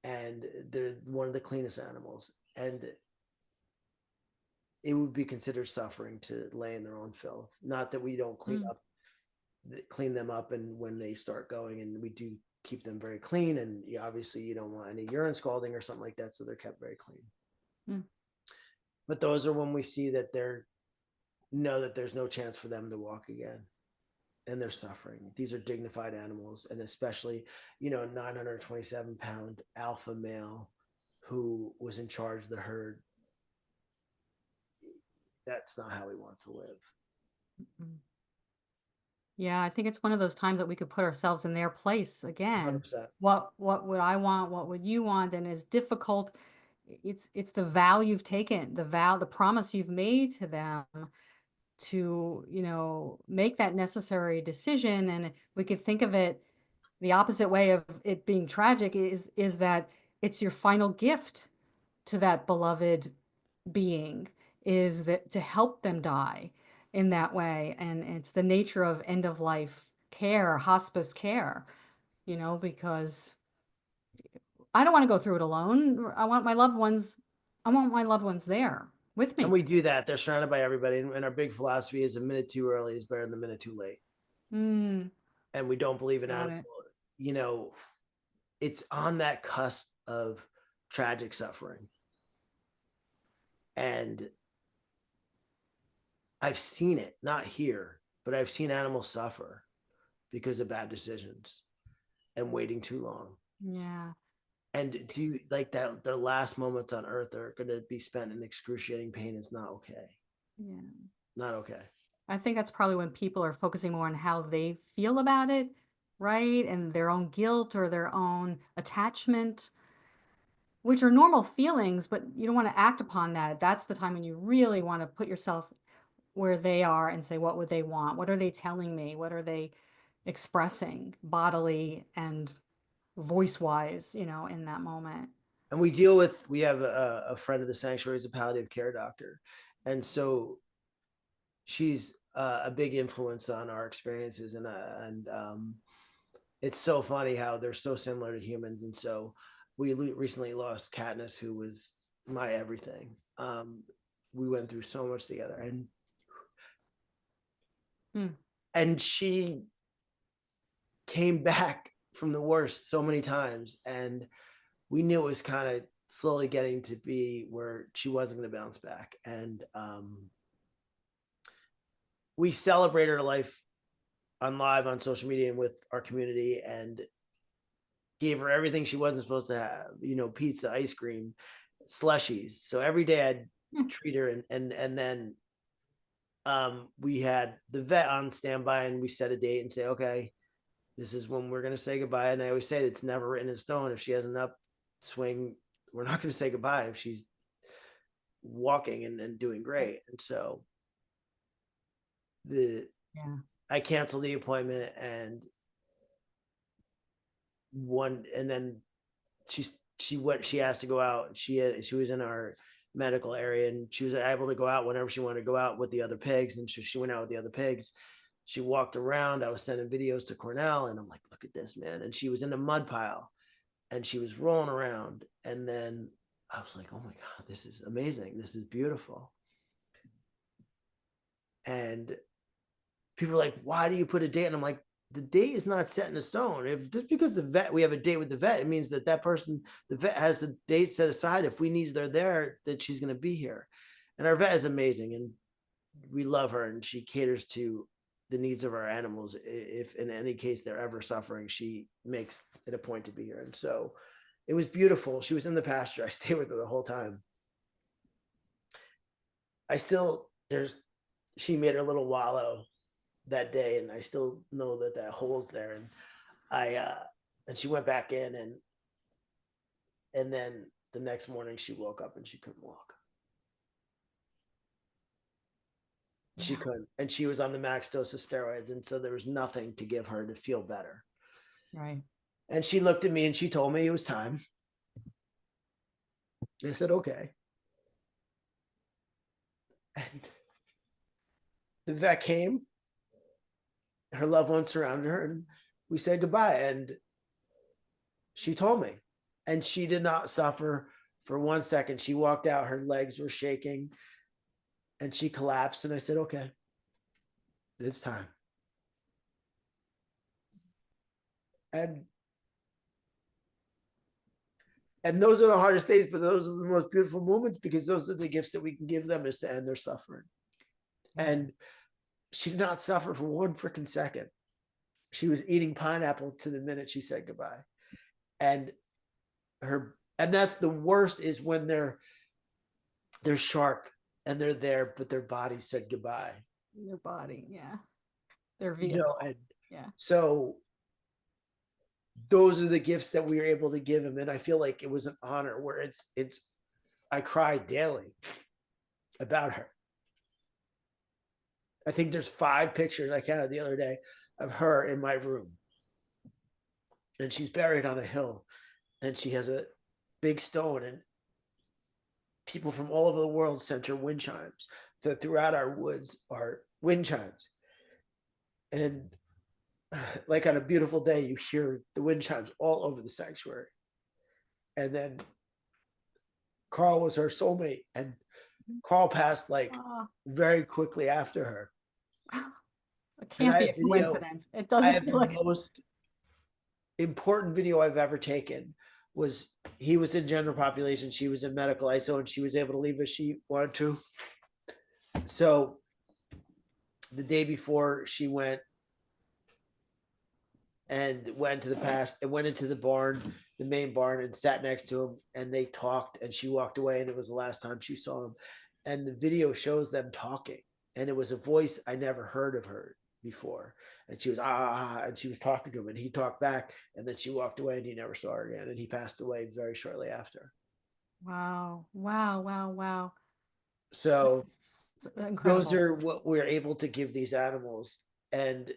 and they're one of the cleanest animals. And it would be considered suffering to lay in their own filth. Not that we don't Mm. clean them up, and when they start going, and we do keep them very clean. And obviously, you don't want any urine scalding or something like that, so they're kept very clean. Mm. But those are when we see that that there's no chance for them to walk again, and they're suffering. These are dignified animals, and especially, 927-pound alpha male who was in charge of the herd. That's not how he wants to live. Mm. Yeah, I think it's one of those times that we could put ourselves in their place again. 100%. What would I want? What would you want? And it's difficult. It's the vow you've taken, the promise you've made to them to, make that necessary decision. And we could think of it the opposite way of it being tragic is that it's your final gift to that beloved being, is that to help them die in that way. And it's the nature of end of life care, hospice care, because I don't want to go through it alone. I want my loved ones there with And me. we do that. They're surrounded by everybody. And our big philosophy is a minute too early is better than a minute too late. Mm, And we don't believe in got animal, it. you know, it's on that cusp of tragic suffering. And I've seen it, not here, but I've seen animals suffer because of bad decisions and waiting too long. Yeah. And do you like that their last moments on earth are going to be spent in excruciating pain is not okay. Yeah. Not okay. I think that's probably when people are focusing more on how they feel about it, right? And their own guilt or their own attachment, which are normal feelings, but you don't want to act upon that. That's the time when you really want to put yourself where they are and say, what would they want? What are they telling me? What are they expressing bodily and voice wise, in that moment? And we have a friend of the sanctuary is a palliative care doctor. And so she's a big influence on our experiences. And it's so funny how they're so similar to humans. And so we recently lost Katniss, who was my everything. We went through so much together, Hmm. and she came back from the worst so many times, and we knew it was kind of slowly getting to be where she wasn't going to bounce back. And we celebrated her life on live on social media and with our community, and gave her everything she wasn't supposed to have, pizza, ice cream, slushies. So every day I'd Hmm. treat her, and then we had the vet on standby, and we set a date and say, okay, this is when we're going to say goodbye. And I always say it's never written in stone. If she has an upswing, we're not going to say goodbye if she's walking and doing great. And so the Yeah. I canceled the appointment, and then she asked to go out. She was in our medical area, and she was able to go out whenever she wanted to go out with the other pigs. And so she went out with the other pigs. She walked around. I was sending videos to Cornell, and I'm like, look at this, man. And she was in a mud pile, and she was rolling around. And then I was like, oh my God, this is amazing. This is beautiful. And people are like, why do you put a date? And I'm like, the date is not set in a stone. If just because the vet, we have a date with the vet, it means that that person, the vet has the date set aside. If we need her there, that she's going to be here. And our vet is amazing, and we love her, and she caters to the needs of our animals. If in any case they're ever suffering, she makes it a point to be here. And so it was beautiful. She was in the pasture. I stayed with her the whole time. I still, she made her little wallow that day, and I still know that that hole's there. And and she went back in, and then the next morning she woke up and she couldn't walk. She couldn't, and she was on the max dose of steroids, and so there was nothing to give her to feel better. Right. And she looked at me and she told me it was time. I said, okay. And the vet came, her loved ones surrounded her, and we said goodbye. And she told me, and she did not suffer for 1 second. She walked out, her legs were shaking, and she collapsed. And I said, okay, it's time. And those are the hardest days, but those are the most beautiful moments, because those are the gifts that we can give them, is to end their suffering. And she did not suffer for 1 freaking second. She was eating pineapple to the minute she said goodbye. And that's the worst, is when they're sharp and they're there, but their body said goodbye. Their body, yeah. Their vehicle. And yeah. So those are the gifts that we were able to give him. And I feel like it was an honor, where I cried daily about her. I think there's 5 pictures I counted the other day of her in my room. And she's buried on a hill, and she has a big stone, and people from all over the world sent her wind chimes. That throughout our woods are wind chimes. And like on a beautiful day, you hear the wind chimes all over the sanctuary. And then Carl was her soulmate, and Carl passed like very quickly after her. It can't be a coincidence. It doesn't feel like the most important video I've ever taken. Was he was in general population, she was in medical ISO, and she was able to leave if she wanted to. So the day before she went to the past and went into the barn, the main barn, and sat next to him, and they talked, and she walked away, and it was the last time she saw him. And the video shows them talking, and it was a voice I never heard of her before. And she was and she was talking to him, and he talked back, and then she walked away, and he never saw her again, and he passed away very shortly after. Wow. So those are what we're able to give these animals. And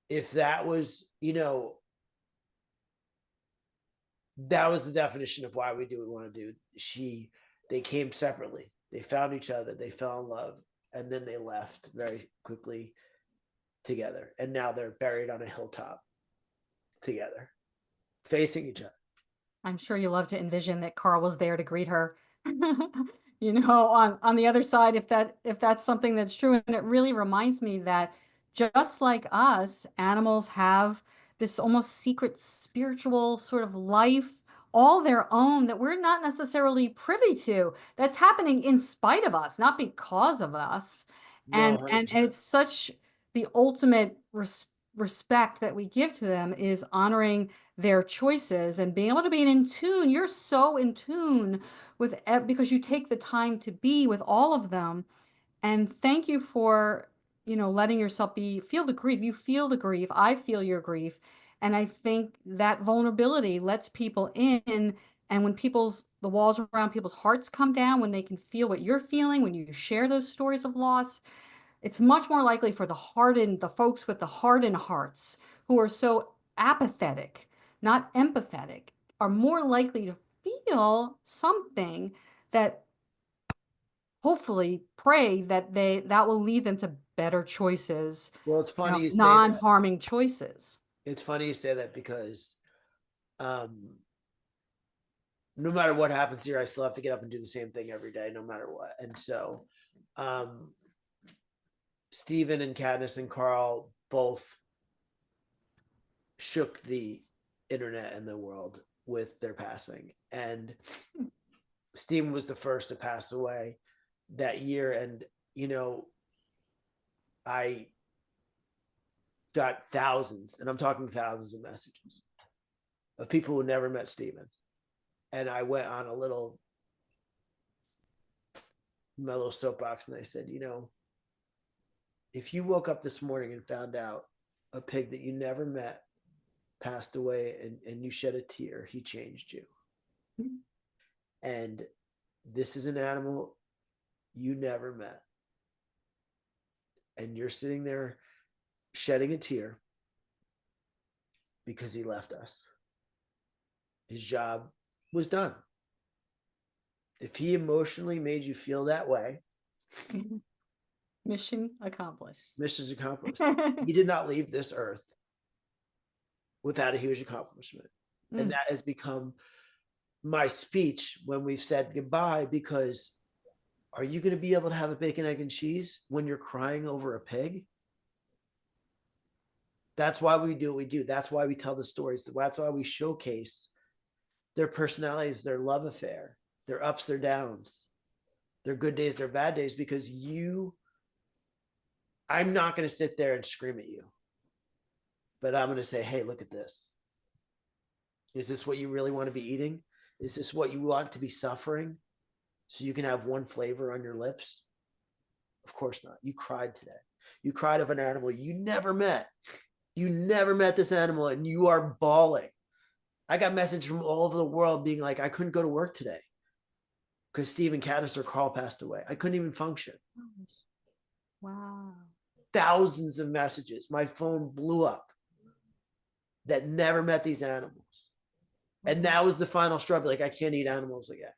if that was, that was the definition of why we do what we want to do. They came separately. They found each other. They fell in love, and then they left very quickly together. And now they're buried on a hilltop together, facing each other. I'm sure you love to envision that Carl was there to greet her. On the other side, if that's something that's true. And it really reminds me that just like us, animals have this almost secret spiritual sort of life, all their own, that we're not necessarily privy to, that's happening in spite of us, not because of us. No, and it's such the ultimate respect that we give to them, is honoring their choices and being able to be in tune. You're so in tune with, because you take the time to be with all of them. And thank you for, letting yourself feel the grief. You feel the grief. I feel your grief. And I think that vulnerability lets people in. And when the walls around people's hearts come down, when they can feel what you're feeling, when you share those stories of loss, it's much more likely for the folks with the hardened hearts, who are so apathetic, not empathetic, are more likely to feel something that, hopefully, pray that will lead them to better choices. Well, it's funny you say non-harming choices. It's funny you say that, because no matter what happens here, I still have to get up and do the same thing every day, no matter what. And so Stephen and Katniss and Carl both shook the internet and the world with their passing. And Stephen was the first to pass away that year. And, you know, I got thousands, and I'm talking thousands of messages of people who never met Stephen. And I went on a little, my little soapbox, and I said, you know, if you woke up this morning and found out a pig that you never met passed away, and you shed a tear, he changed you. Mm-hmm. And this is an animal you never met. And you're sitting there shedding a tear because he left us. His job was done. If he emotionally made you feel that way, mission accomplished. Mission accomplished. He did not leave this earth without a huge accomplishment. And that has become my speech when we've said goodbye, because are you going to be able to have a bacon, egg, and cheese when you're crying over a pig? That's why we do what we do. That's why we tell the stories. That's why we showcase their personalities, their love affair, their ups, their downs, their good days, their bad days, because I'm not going to sit there and scream at you, but I'm going to say, hey, look at this. Is this what you really want to be eating? Is this what you want to be suffering so you can have one flavor on your lips? Of course not. You cried today. You cried of an animal you never met. You never met this animal, and you are bawling. I got messages from all over the world being like, I couldn't go to work today because Stephen, Katniss, or Carl passed away. I couldn't even function. Wow. Thousands of messages. My phone blew up that never met these animals. And that was the final struggle. Like, I can't eat animals again.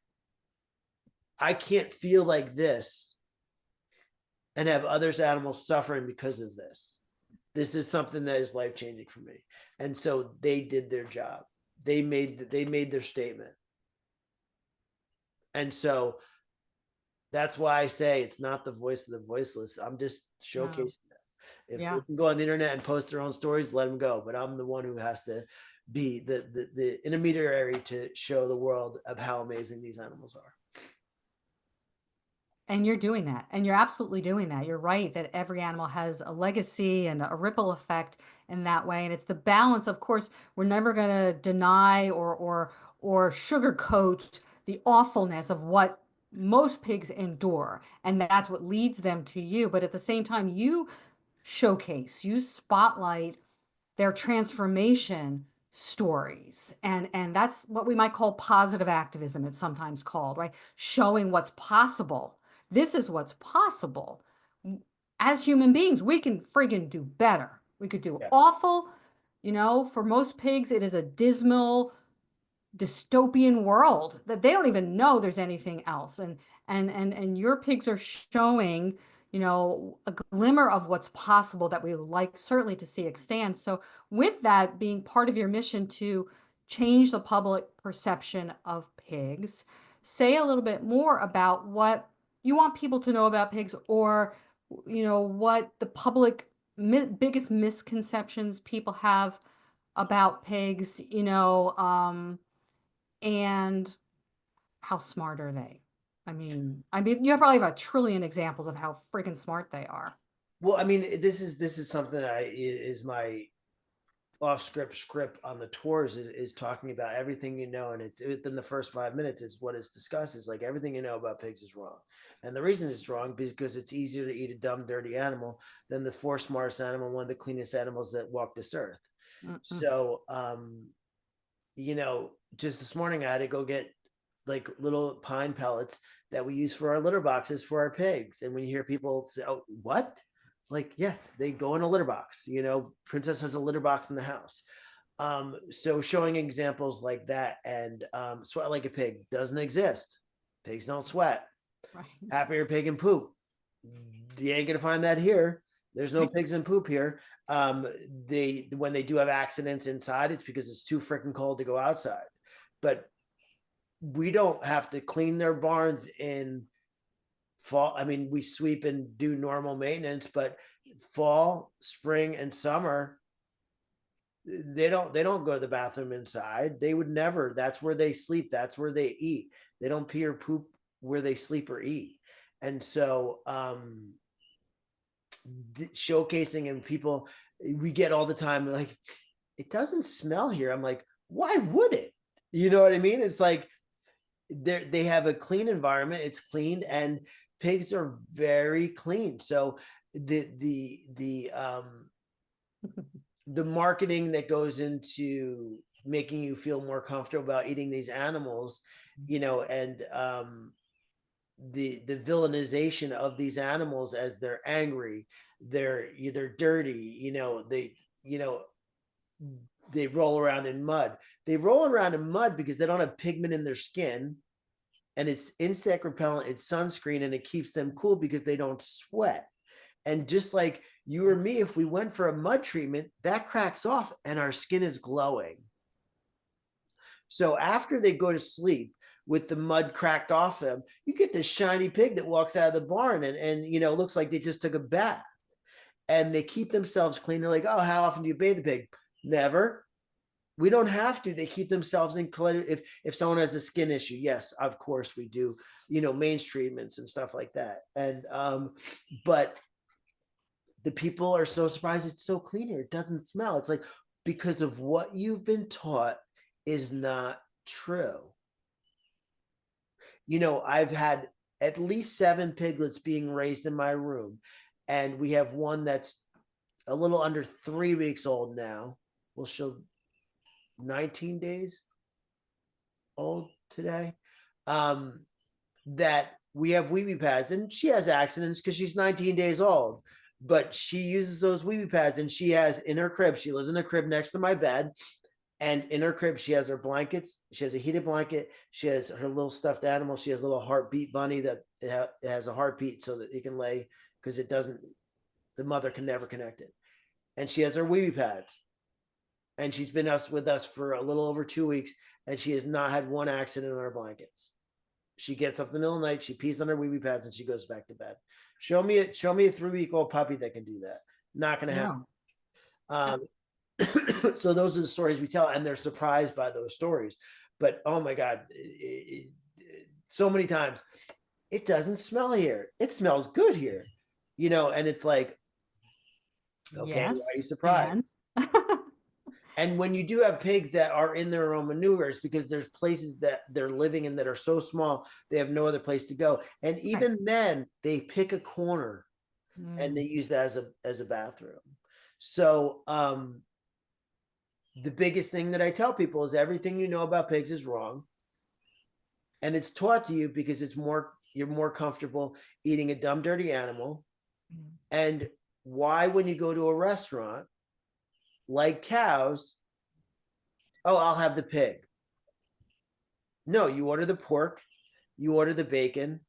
I can't feel like this and have others' animals suffering because of this. This is something that is life-changing for me. And so they did their job. They made their statement. And so that's why I say it's not the voice of the voiceless. I'm just showcasing them. If they can go on the internet and post their own stories, let them go. But I'm the one who has to be the intermediary to show the world of how amazing these animals are. And you're doing that. And you're absolutely doing that. You're right that every animal has a legacy and a ripple effect in that way. And it's the balance. Of course, we're never going to deny or sugarcoat the awfulness of what most pigs endure. And that's what leads them to you. But at the same time, you showcase, you spotlight their transformation stories, and that's what we might call positive activism. It's sometimes called, right? Showing what's possible. This is what's possible. As human beings, we can friggin' do better. We could do awful. You know, for most pigs, it is a dismal, dystopian world that they don't even know there's anything else. And your pigs are showing, you know, a glimmer of what's possible that we like certainly to see extend. So with that being part of your mission to change the public perception of pigs, say a little bit more about what you want people to know about pigs, or, you know, what the public biggest misconceptions people have about pigs, you know, and how smart are they? I mean, you probably have a trillion examples of how freaking smart they are. Well, I mean, this is something that is my off script on the tours is talking about everything you know, and it's within the first 5 minutes is what is discussed is like everything you know about pigs is wrong, and the reason it's wrong because it's easier to eat a dumb, dirty animal than the fourth smartest animal, one of the cleanest animals that walk this earth. So, you know, just this morning I had to go get like little pine pellets that we use for our litter boxes for our pigs, and when you hear people say, "Oh, what?" Like, yeah, they go in a litter box. You know, Princess has a litter box in the house. So showing examples like that, and sweat like a pig doesn't exist. Pigs don't sweat. Right. Happier pig and poop. You ain't gonna find that here. There's no pigs and poop here. When they do have accidents inside, it's because it's too freaking cold to go outside. But we don't have to clean their barns in fall, I mean, we sweep and do normal maintenance, but fall, spring, and summer, they don't go to the bathroom inside. They would never. That's where they sleep. That's where they eat. They don't pee or poop where they sleep or eat. And so showcasing, and people, we get all the time like, it doesn't smell here. I'm like, why would it? You know what I mean? It's like they have a clean environment. It's clean, and pigs are very clean. So the marketing that goes into making you feel more comfortable about eating these animals, and the villainization of these animals as they're angry, they're dirty, you know they roll around in mud. They roll around in mud because they don't have pigment in their skin, and it's insect repellent, it's sunscreen, and it keeps them cool because they don't sweat. And just like you or me, if we went for a mud treatment, that cracks off and our skin is glowing. So after they go to sleep with the mud cracked off them, you get this shiny pig that walks out of the barn and looks like they just took a bath. And they keep themselves clean. They're like, oh, how often do you bathe the pig? Never. We don't have to. They keep themselves in clean. If someone has a skin issue, yes, of course we do, mange treatments and stuff like that. And but the people are so surprised it's so clean here. It doesn't smell. It's like, because of what you've been taught is not true. I've had at least 7 piglets being raised in my room, and we have one that's a little under 3 weeks old now. Well, she'll 19 days old today. That we have wee pads, and she has accidents because she's 19 days old, but she uses those wee pads, and she has in her crib, she lives in a crib next to my bed, and in her crib she has her blankets, she has a heated blanket, she has her little stuffed animal, she has a little heartbeat bunny that has a heartbeat so that it can lay, because the mother can never connect it, and she has her wee pads, and she's been with us for a little over 2 weeks, and she has not had one accident in our blankets. She gets up in the middle of the night, she pees on her wee pads, and she goes back to bed. Show me a 3-week-old puppy that can do that. Not going to happen. So those are the stories we tell, and they're surprised by those stories. But oh my God, so many times, it doesn't smell here. It smells good here, and it's like, okay, Yes, why are you surprised? And when you do have pigs that are in their own manures, because there's places that they're living in that are so small, they have no other place to go. And even then, they pick a corner and they use that as a bathroom. So the biggest thing that I tell people is everything you know about pigs is wrong. And it's taught to you because you're more comfortable eating a dumb, dirty animal. And why, when you go to a restaurant, like cows, oh, I'll have the pig. No, you order the pork, you order the bacon,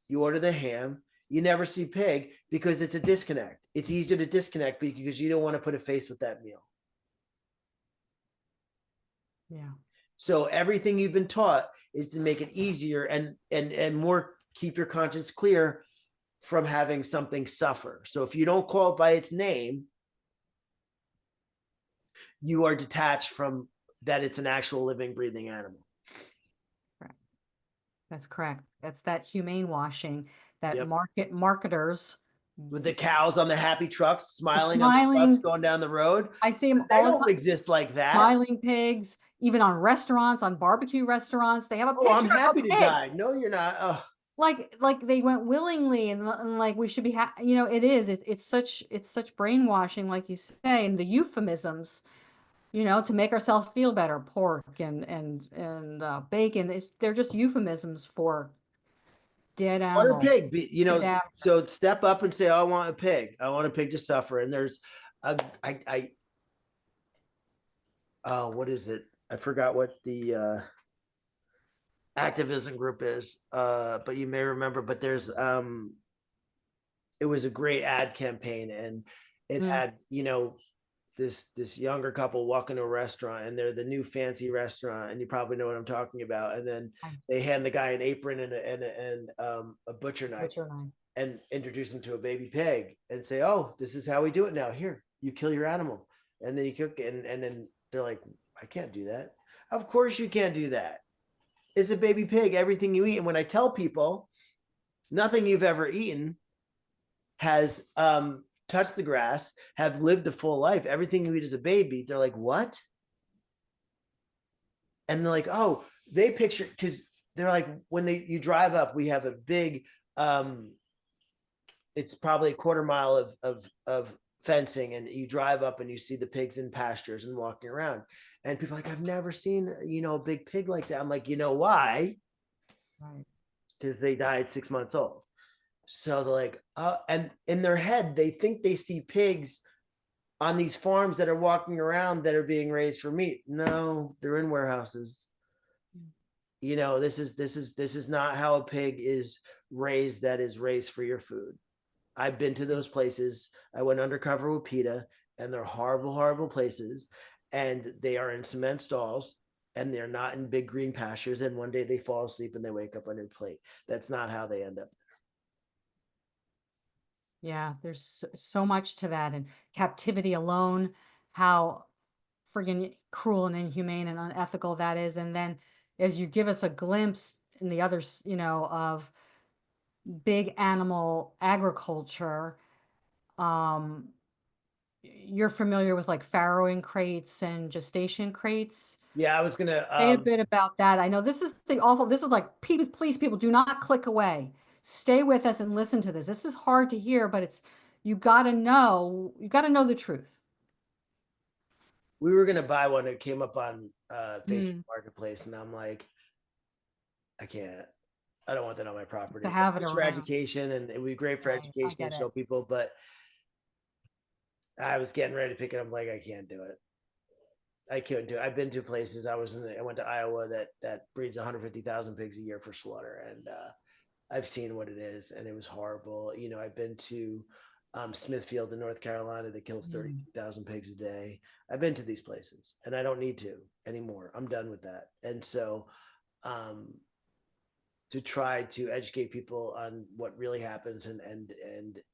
you order the ham. You never see pig because it's a disconnect. It's easier to disconnect because you don't want to put a face with that meal. Yeah. So everything you've been taught is to make it easier and more, keep your conscience clear from having something suffer. So if you don't call it by its name, you are detached from that it's an actual living, breathing animal. Correct. That's correct. That's that humane washing that Yep. marketers With the cows on the happy trucks, smiling on the Smiling. trucks going down the road. I see them They all the don't time. exist like that. Smiling pigs, even on restaurants, on barbecue restaurants, they have a Oh, picture I'm happy of a to pig. die. No, you're not. Oh. Like they went willingly, and like we should be, it is. It's such brainwashing, like you say, and the euphemisms, to make ourselves feel better. Pork and bacon. They're just euphemisms for dead What a animals. pig, Dead so step up and say, oh, I want a pig. I want a pig to suffer. And there's what is it? I forgot what the activism group is, but you may remember, but there's it was a great ad campaign, and it had this younger couple walk into a restaurant, and they're the new fancy restaurant, and you probably know what I'm talking about. And then they hand the guy an apron and a butcher knife and introduce him to a baby pig and say, "Oh, this is how we do it now. Here, you kill your animal, and then you cook it." And then they're like, "I can't do that." Of course you can't do that. It's a baby pig. Everything you eat. And when I tell people nothing you've ever eaten has touched the grass, have lived a full life, everything you eat as a baby, they're like, what? And they're like, oh, they picture, because they're like, when you drive up, we have a big it's probably a quarter mile of fencing, and you drive up and you see the pigs in pastures and walking around, and people are like, I've never seen a big pig like that. I'm like, you know why? Right. Because they died 6 months old. So they're like, and in their head, they think they see pigs on these farms that are walking around that are being raised for meat. No, they're in warehouses. This is not how a pig is raised, that is raised for your food. I've been to those places. I went undercover with PETA, and they're horrible, horrible places. And they are in cement stalls, and they're not in big green pastures. And one day they fall asleep and they wake up on your plate. That's not how they end up. Yeah, there's so much to that, and captivity alone, how friggin' cruel and inhumane and unethical that is. And then as you give us a glimpse in the others, of big animal agriculture, um, you're familiar with like farrowing crates and gestation crates. Yeah, I was gonna. Say a bit about that. I know this is like, please, people, do not click away. Stay with us and listen to this. This is hard to hear, but you gotta know the truth. We were gonna buy one that came up on Facebook Mm, Marketplace, and I'm like, I can't. I don't want that on my to property. have it It's for around. education, and it would be great for Right, I education and get show it. people. But I was getting ready to pick it up. Like, I can't do it. I couldn't do it. I've been to places. I went to Iowa that breeds 150,000 pigs a year for slaughter, and I've seen what it is, and it was horrible. I've been to Smithfield in North Carolina that kills Mm, 32,000 pigs a day. I've been to these places, and I don't need to anymore. I'm done with that. And so, um, to try to educate people on what really happens, and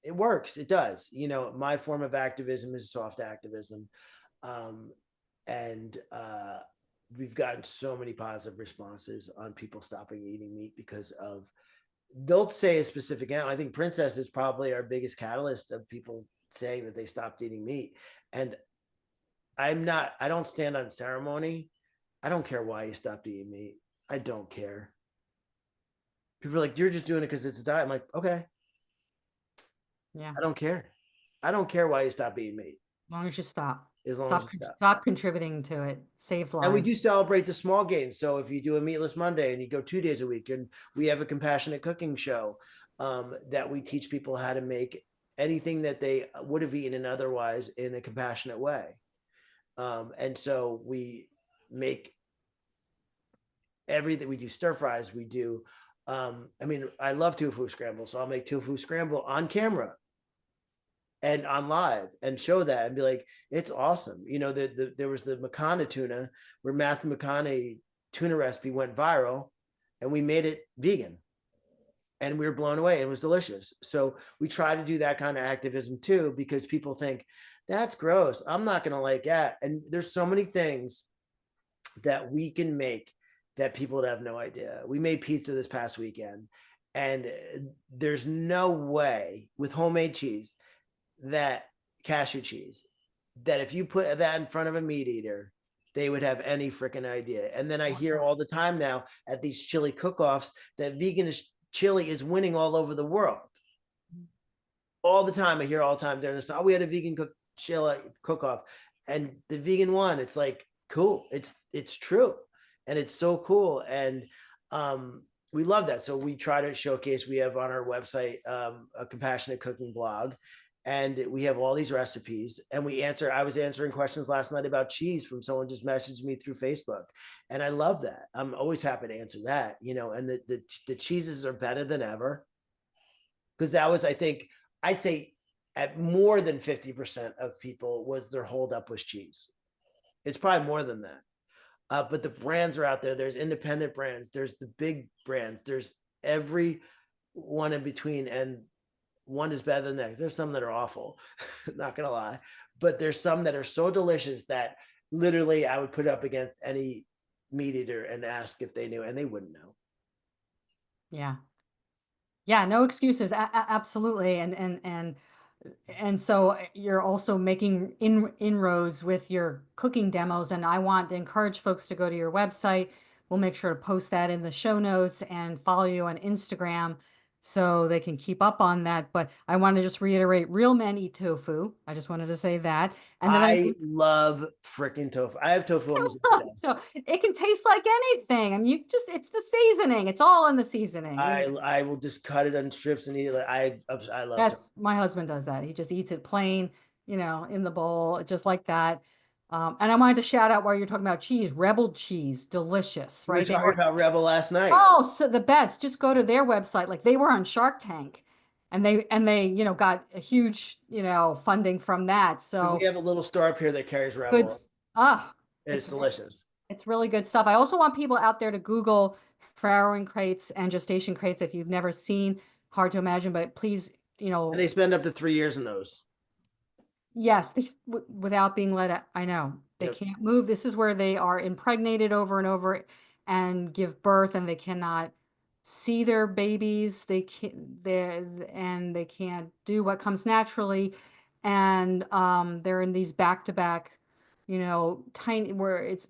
it works. It does. My form of activism is soft activism, um, and we've gotten so many positive responses on people stopping eating meat because of, they'll say a specific animal. I think Princess is probably our biggest catalyst of people saying that they stopped eating meat. And I don't stand on ceremony. I don't care why you stopped eating meat. I don't care. People are like, you're just doing it because it's a diet. I'm like, okay, yeah. I don't care. I don't care why you stop eating meat, As long as you stop. as long as Stop, you stop. stop contributing to it. Saves And we do lives. celebrate the small gains. So if you do a meatless Monday and you go 2 days a week, and we have a compassionate cooking show that we teach people how to make anything that they would have eaten otherwise in a compassionate way. And so we make everything. We do stir fries. We do. I love tofu scramble, so I'll make tofu scramble on camera and on live and show that and be like, it's awesome. There was the Makana tuna, where Matthew McConaughey tuna recipe went viral, and we made it vegan, and we were blown away. It was delicious. So we try to do that kind of activism too, because people think that's gross, I'm not going to like that. And there's so many things that we can make that people would have no idea. We made pizza this past weekend, and there's no way, with homemade cheese, that cashew cheese, that if you put that in front of a meat eater, they would have any freaking idea. And then I hear all the time now at these chili cook-offs that vegan chili is winning all over the world. All the time, I hear all the time. They're just, oh, we had a vegan chili cook-off, and the vegan one, it's like, cool. It's true, and it's so cool, and we love that. So we try to showcase. We have on our website a compassionate cooking blog, and we have all these recipes, and I was answering questions last night about cheese from someone just messaged me through Facebook, and I love that. I'm always happy to answer that, and the cheeses are better than ever, because that was, I think, I'd say at more than 50% of people was their holdup was cheese. It's probably more than that. But the brands are out there. There's independent brands. There's the big brands. There's every one in between, and one is better than the next. There's some that are awful, not gonna lie, but there's some that are so delicious that literally I would put up against any meat eater and ask if they knew, and they wouldn't know. Yeah. Yeah, no excuses. Absolutely. And so you're also making inroads with your cooking demos, and I want to encourage folks to go to your website. We'll make sure to post that in the show notes and follow you on Instagram so they can keep up on that. But I want to just reiterate, real men eat tofu. I just wanted to say that. And then I love freaking tofu. I have tofu almost every day. so it can taste like anything. I mean, it's the seasoning. It's all in the seasoning. I will just cut it on strips and eat it. I love tofu. That's my husband does that. He just eats it plain, in the bowl, just like that. And I wanted to shout out while you're talking about cheese, Rebel cheese, delicious, We were right? talking about Rebel last night. Oh, so the best. Just go to their website. Like they were on Shark Tank and they, got a huge, funding from that. We So have a little store up here that carries good. Rebel. Ah, It's delicious. it's really good stuff. I also want people out there to Google farrowing crates and gestation crates if you've never seen. Hard to imagine, but please, And they spend up to 3 years in those. yes, without being let out. I know they Yep. can't move. This is where they are impregnated over and over and give birth, and they cannot see their babies. They can't do what comes naturally, and they're in these back-to-back, tiny where it's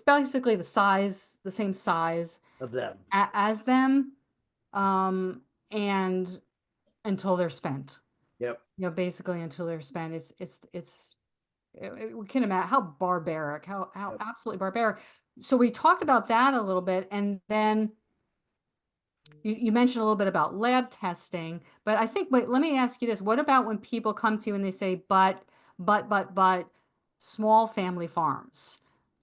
basically the same size Of them. as them, and until they're spent. Yep. Basically until they're spent. We can imagine how barbaric, how Yep. absolutely barbaric. So we talked about that a little bit, and then you mentioned a little bit about lab testing, but I think, wait, let me ask you this. What about when people come to you and they say, but small family farms?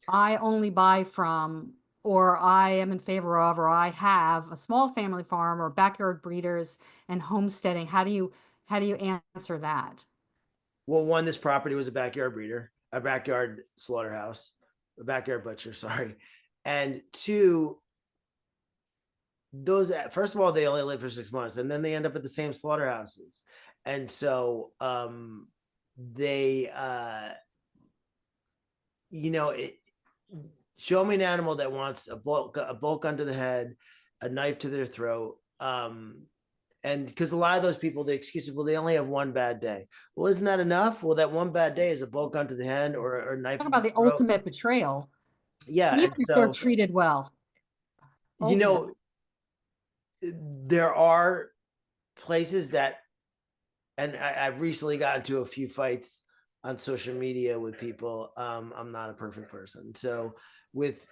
I only buy from, or I am in favor of, or I have a small family farm or backyard breeders and homesteading. How do you answer that? Well, one, this property was a backyard breeder, a backyard slaughterhouse, a backyard butcher, sorry. And two, those, first of all, they only live for 6 months and then they end up at the same slaughterhouses. And so they show me an animal that wants a bulk under the head, a knife to their throat. And because a lot of those people, the excuse is, well, they only have one bad day. Well, isn't that enough? Well, that one bad day is a bulk onto the head or a knife Talk to about the the throat. ultimate betrayal, Yeah. even And if they're so, treated well. Ultimate. there are places that, and I've recently gotten into a few fights on social media with people. I'm not a perfect person. So with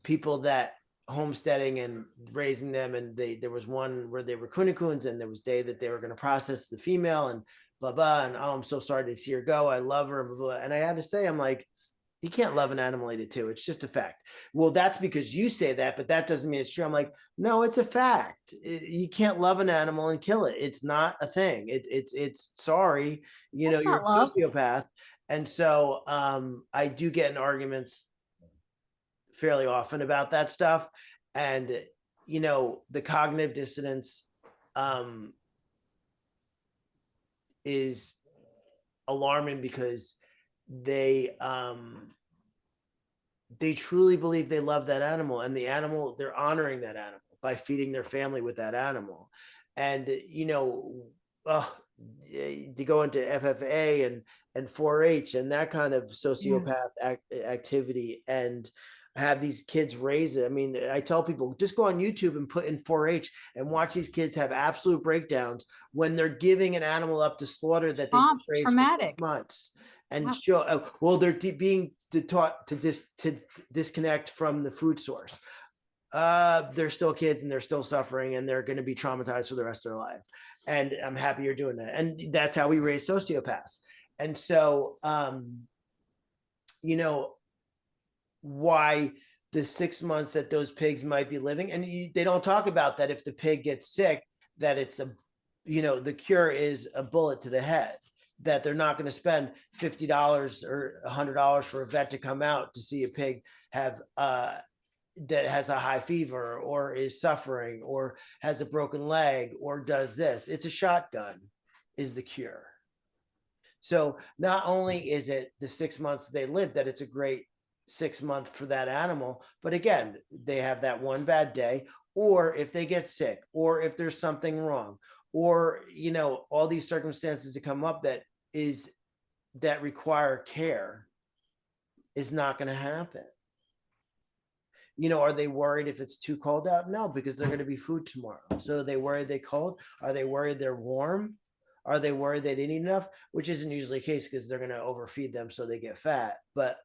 people that homesteading and raising them, and there was one where they were kunikuns, and there was day that they were going to process the female and blah blah, and oh, I'm so sorry to see her go, I love her, blah, blah. And I had to say, I'm like, you can't love an animal eater too, it's just a fact. Well, that's because you say that, but that doesn't mean it's true. I'm like, no, it's a fact. You can't love an animal and kill it. It's not a thing. It's sorry, That's you're not a love. sociopath. And so I do get in arguments fairly often about that stuff. And the cognitive dissonance is alarming because they truly believe they love that animal, and the animal, they're honoring that animal by feeding their family with that animal. And to go into FFA and 4-H and that kind of sociopath activity, and have these kids raise it. I mean, I tell people, just go on YouTube and put in 4-H and watch these kids have absolute breakdowns when they're giving an animal up to slaughter that they just raised for 6 Traumatic. months. And Yeah. show, well, they're being taught to disconnect from the food source. They're still kids and they're still suffering, and they're going to be traumatized for the rest of their life. And I'm happy you're doing that. And that's how we raise sociopaths. And so, why the 6 months that those pigs might be living, and they don't talk about that if the pig gets sick, that it's the cure is a bullet to the head, that they're not going to spend $50 or $100 for a vet to come out to see a pig have that has a high fever or is suffering or has a broken leg or does this. It's a shotgun is the cure. So not only is it the 6 months they live that it's a great 6 month for that animal, but again, they have that one bad day, or if they get sick, or if there's something wrong, or all these circumstances that come up that require care is not going to happen. Are they worried if it's too cold out? No, because they're going to be food tomorrow. So are they worried they're cold? Are they worried they're warm? Are they worried they didn't eat enough? Which isn't usually the case because they're going to overfeed them so they get fat. But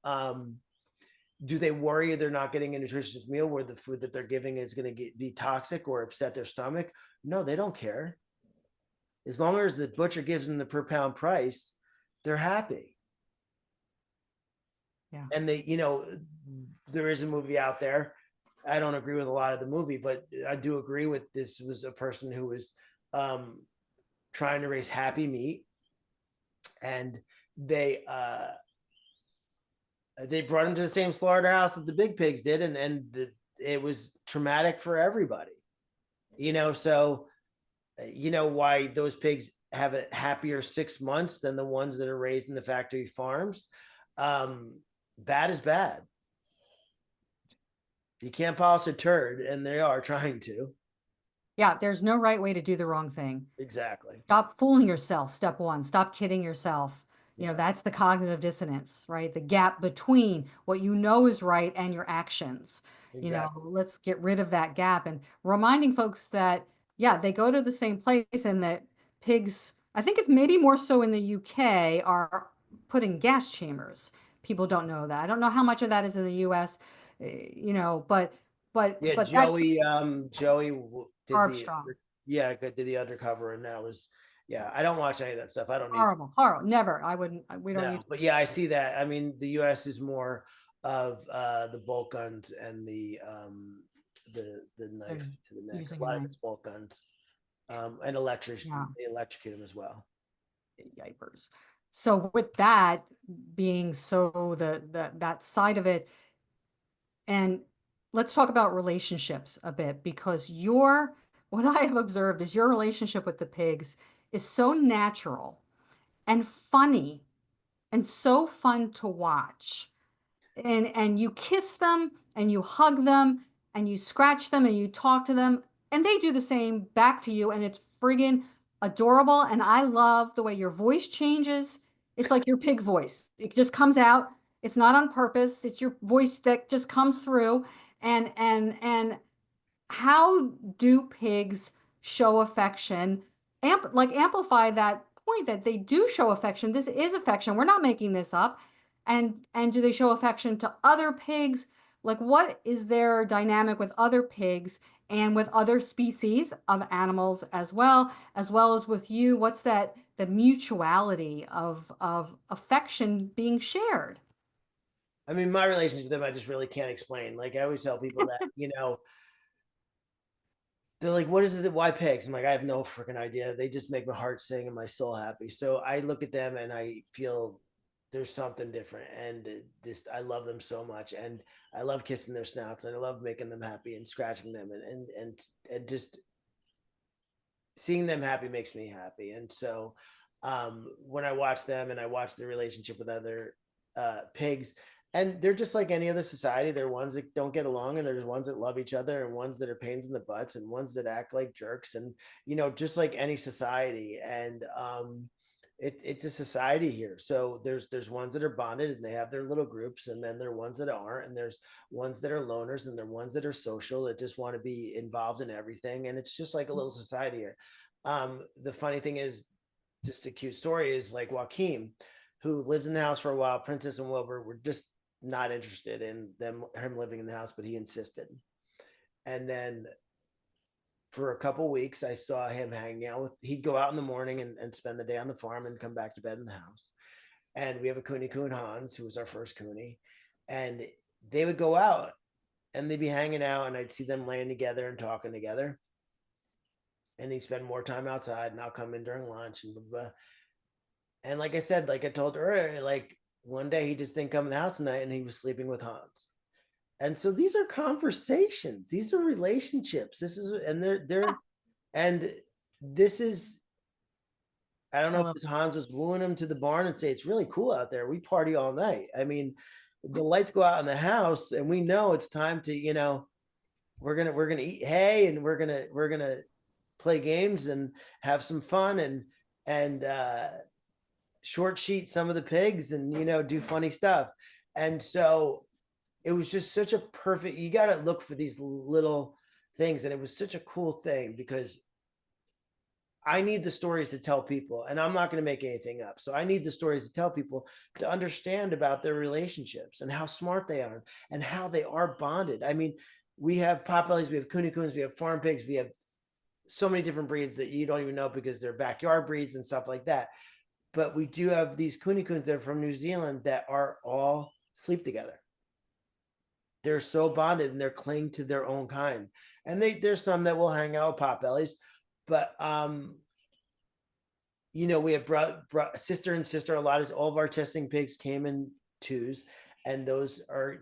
do they worry they're not getting a nutritious meal where the food that they're giving is going to be toxic or upset their stomach? No, they don't care. As long as the butcher gives them the per pound price, they're happy. Yeah. And there is a movie out there. I don't agree with a lot of the movie, but I do agree with this was a person who was trying to raise happy meat, and they brought him to the same slaughterhouse that the big pigs did, and it was traumatic for everybody. So why those pigs have a happier 6 months than the ones that are raised in the factory farms. Bad is bad. You can't polish a turd, and they are trying to. Yeah, there's no right way to do the wrong thing. Exactly. Stop fooling yourself, step one. Stop kidding yourself. Yeah. That's the cognitive dissonance, right? The gap between what you know is right and your actions. Exactly. Let's get rid of that gap and reminding folks that, yeah, they go to the same place and that pigs, I think it's maybe more so in the UK, are put in gas chambers. People don't know that. I don't know how much of that is in the US, but Yeah, that's Joey did the Armstrong. did the undercover, and that was I don't watch any of that stuff. I don't need Horrible, horrible. Never. I wouldn't. We don't no, need. but yeah, I see that. I mean, the U.S. is more of the bolt guns and the knife Than to the neck. A using a lot of knife. it's bolt guns, and electric. Yeah, They electrocute them as well. yipers. So with that being so that side of it, and let's talk about relationships a bit because what I have observed is your relationship with the pigs is so natural and funny and so fun to watch. And you kiss them and you hug them and you scratch them and you talk to them and they do the same back to you and it's friggin' adorable and I love the way your voice changes. It's like your pig voice. It just comes out. It's not on purpose. It's your voice that just comes through and how do pigs show affection? Amplify that point that they do show affection. This is affection. We're not making this up. And do they show affection to other pigs? Like what is their dynamic with other pigs and with other species of animals as well as with you? What's that the mutuality of affection being shared? I mean, my relationship with them, I just really can't explain. Like I always tell people that, they're like, what is it? Why pigs? I'm like, I have no freaking idea. They just make my heart sing and my soul happy. So I look at them and I feel there's something different. And just, I love them so much. And I love kissing their snouts and I love making them happy and scratching them and just seeing them happy makes me happy. And so when I watch them and I watch the relationship with other pigs, and they're just like any other society. There are ones that don't get along, and there's ones that love each other, and ones that are pains in the butts, and ones that act like jerks, and just like any society. And it's a society here. So there's ones that are bonded and they have their little groups, and then there are ones that aren't, and there's ones that are loners, and there are ones that are social that just want to be involved in everything. And it's just like a little society here. The funny thing is, just a cute story is like Joaquin, who lived in the house for a while. Princess and Wilbur were just not interested in him living in the house, but he insisted. And then for a couple weeks, I saw him hanging out with. He'd go out in the morning and spend the day on the farm and come back to bed in the house. And we have a Cooney Coon Hans, who was our first Cooney, and they would go out and they'd be hanging out, and I'd see them laying together and talking together. and they spend more time outside, and I'll come in during lunch and blah, blah, blah. And like I said, like I told her earlier, like one day he just didn't come in the house tonight and he was sleeping with Hans. And so these are conversations, these are relationships. This is, and Yeah, and this is, I don't I know if love this Hans was wooing him to the barn and say, it's really cool out there. We party all night. I mean, the lights go out in the house and we know it's time to, we're gonna eat hay and we're gonna play games and have some fun and short sheet some of the pigs and do funny stuff. And so it was just such a perfect, you got to look for these little things, and it was such a cool thing because I need the stories to tell people, and I'm not going to make anything up. So I need the stories to tell people to understand about their relationships and how smart they are and how they are bonded. I mean, we have potbellies, we have coons, we have farm pigs, we have so many different breeds that you don't even know because they're backyard breeds and stuff like that. But we do have these coons that are from New Zealand that are all sleep together. They're so bonded and they're cling to their own kind. And there's some that will hang out with potbellies, but we have sister and sister. A lot of all of our testing pigs came in twos, and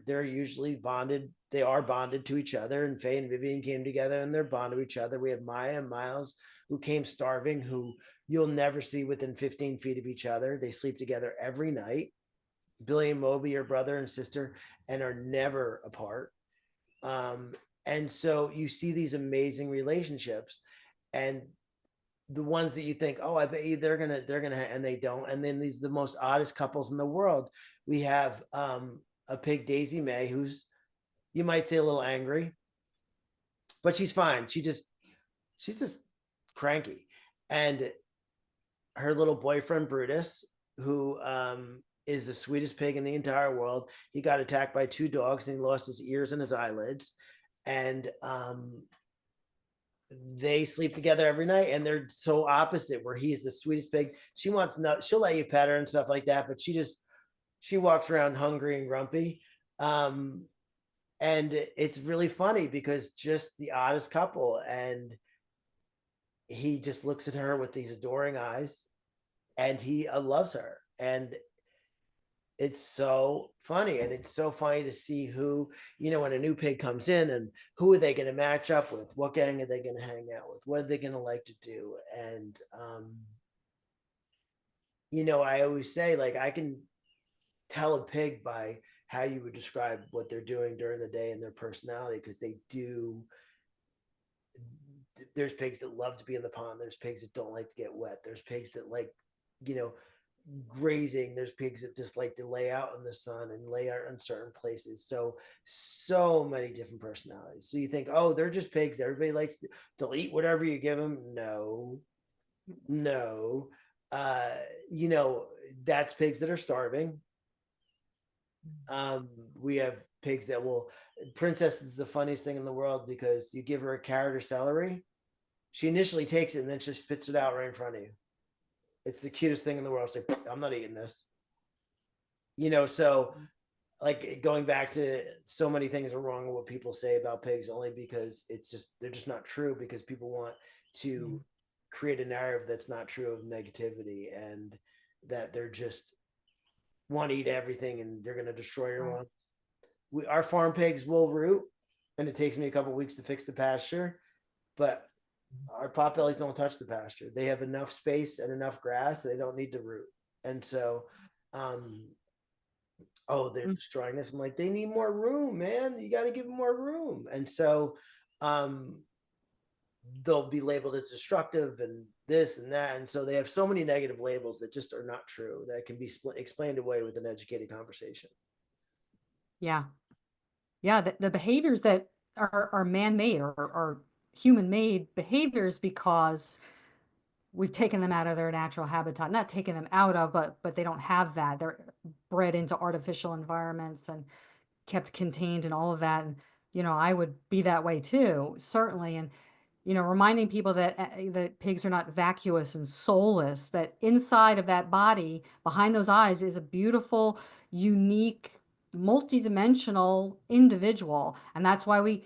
they're usually bonded. They are bonded to each other. And Faye and Vivian came together, and they're bonded to each other. We have Maya and Miles, who came starving, who you'll never see within 15 feet of each other. They sleep together every night. Billy and Moby are brother and sister, and are never apart. Um, and so you see these amazing relationships, and the ones that you think, oh, I bet you they're gonna, and they don't. And then these are the most oddest couples in the world. We have a pig, Daisy May, who's, you might say, a little angry, but she's fine. She's just cranky. And her little boyfriend Brutus, who is the sweetest pig in the entire world. He got attacked by two dogs and he lost his ears and his eyelids. And they sleep together every night, and they're so opposite, where he's the sweetest pig. She wants not, she'll let you pet her and stuff like that, but she walks around hungry and grumpy. Um, and it's really funny because just the oddest couple, and he just looks at her with these adoring eyes, and he loves her. And it's so funny, and it's so funny to see who, when a new pig comes in, and who are they going to match up with, what gang are they going to hang out with, what are they going to like to do. And I always say, like, I can tell a pig by how you would describe what they're doing during the day and their personality, because they do. There's pigs that love to be in the pond, there's pigs that don't like to get wet, there's pigs that like, you know grazing, there's pigs that just like to lay out in the sun and lay out in certain places. So many different personalities. So you think, oh, they're just pigs, everybody likes they'll eat whatever you give them. No. uh you know that's pigs that are starving. We have pigs that will, Princess is the funniest thing in the world, because you give her a carrot or celery, she initially takes it and then she spits it out right in front of you. It's the cutest thing in the world. It's like, I'm not eating this. So, like, going back to, so many things are wrong with what people say about pigs, only because they're just not true, because people want to create a narrative that's not true of negativity, and that they're just want to eat everything and they're going to destroy your lawn. Our farm pigs will root, and it takes me a couple of weeks to fix the pasture, but our potbellies don't touch the pasture. They have enough space and enough grass. They don't need to root. And so, oh, they're destroying this. I'm like, they need more room, man. You got to give them more room. And so, um, they'll be labeled as destructive and this and that. And so they have so many negative labels that just are not true, that can be explained away with an educated conversation. Yeah. Yeah. The behaviors that are man-made or human-made behaviors, because we've taken them out of their natural habitat, not taken them out of, but they don't have that. They're bred into artificial environments and kept contained and all of that. And, I would be that way too, certainly. And, reminding people that pigs are not vacuous and soulless, that inside of that body, behind those eyes, is a beautiful, unique, multidimensional individual. And that's why we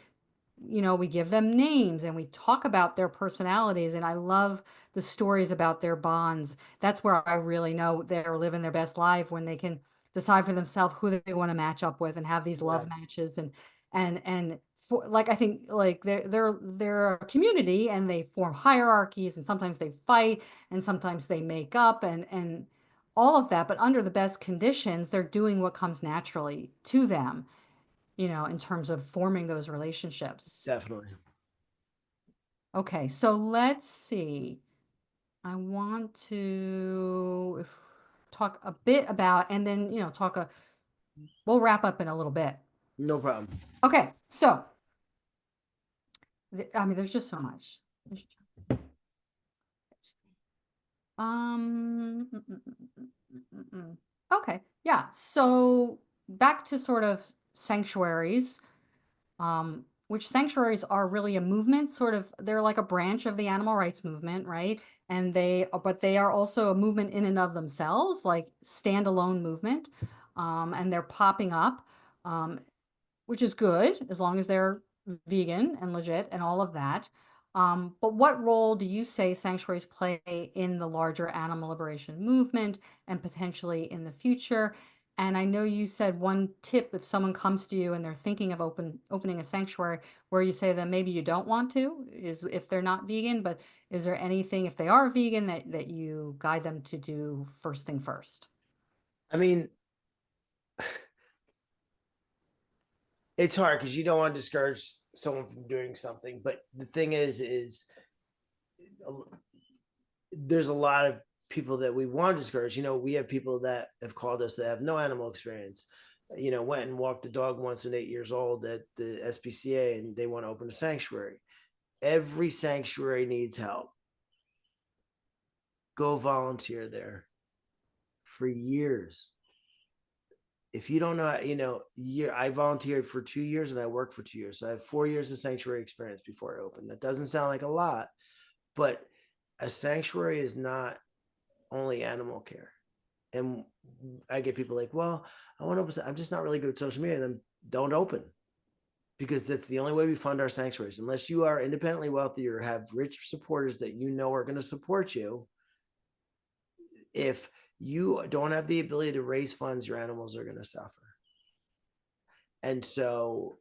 we give them names and we talk about their personalities. And I love the stories about their bonds. That's where I really know they're living their best life, when they can decide for themselves who they want to match up with and have these Yeah, love matches. And for, like, I think like they're a community, and they form hierarchies, and sometimes they fight, and sometimes they make up, and all of that. But under the best conditions, they're doing what comes naturally to them, in terms of forming those relationships. definitely. Okay, so let's see. I want to talk a bit about, and then, we'll wrap up in a little bit. No problem. Okay, so, I mean, there's just so much. Okay, yeah. So back to sort of sanctuaries. Which sanctuaries are really a movement, sort of, they're like a branch of the animal rights movement, right? But they are also a movement in and of themselves, like standalone movement. And they're popping up. Um, which is good as long as they're vegan and legit and all of that. But what role do you say sanctuaries play in the larger animal liberation movement and potentially in the future? And I know you said one tip, if someone comes to you and they're thinking of opening a sanctuary, where you say that maybe you don't want to, is if they're not vegan. But is there anything, if they are vegan, that you guide them to do first thing first? I mean, it's hard because you don't want to discourage someone from doing something. But the thing is there's a lot of people that we want to discourage. We have people that have called us that have no animal experience. Went and walked a dog once at 8 years old at the SPCA, and they want to open a sanctuary. Every sanctuary needs help. Go volunteer there for years. If you don't know, I volunteered for 2 years and I worked for 2 years. So I have 4 years of sanctuary experience before I opened. That doesn't sound like a lot, but a sanctuary is not only animal care. And I get people like, well, I want to open. I'm just not really good at social media. Then don't open, because that's the only way we fund our sanctuaries. Unless you are independently wealthy or have rich supporters that are going to support you. If you don't have the ability to raise funds, your animals are going to suffer. And so,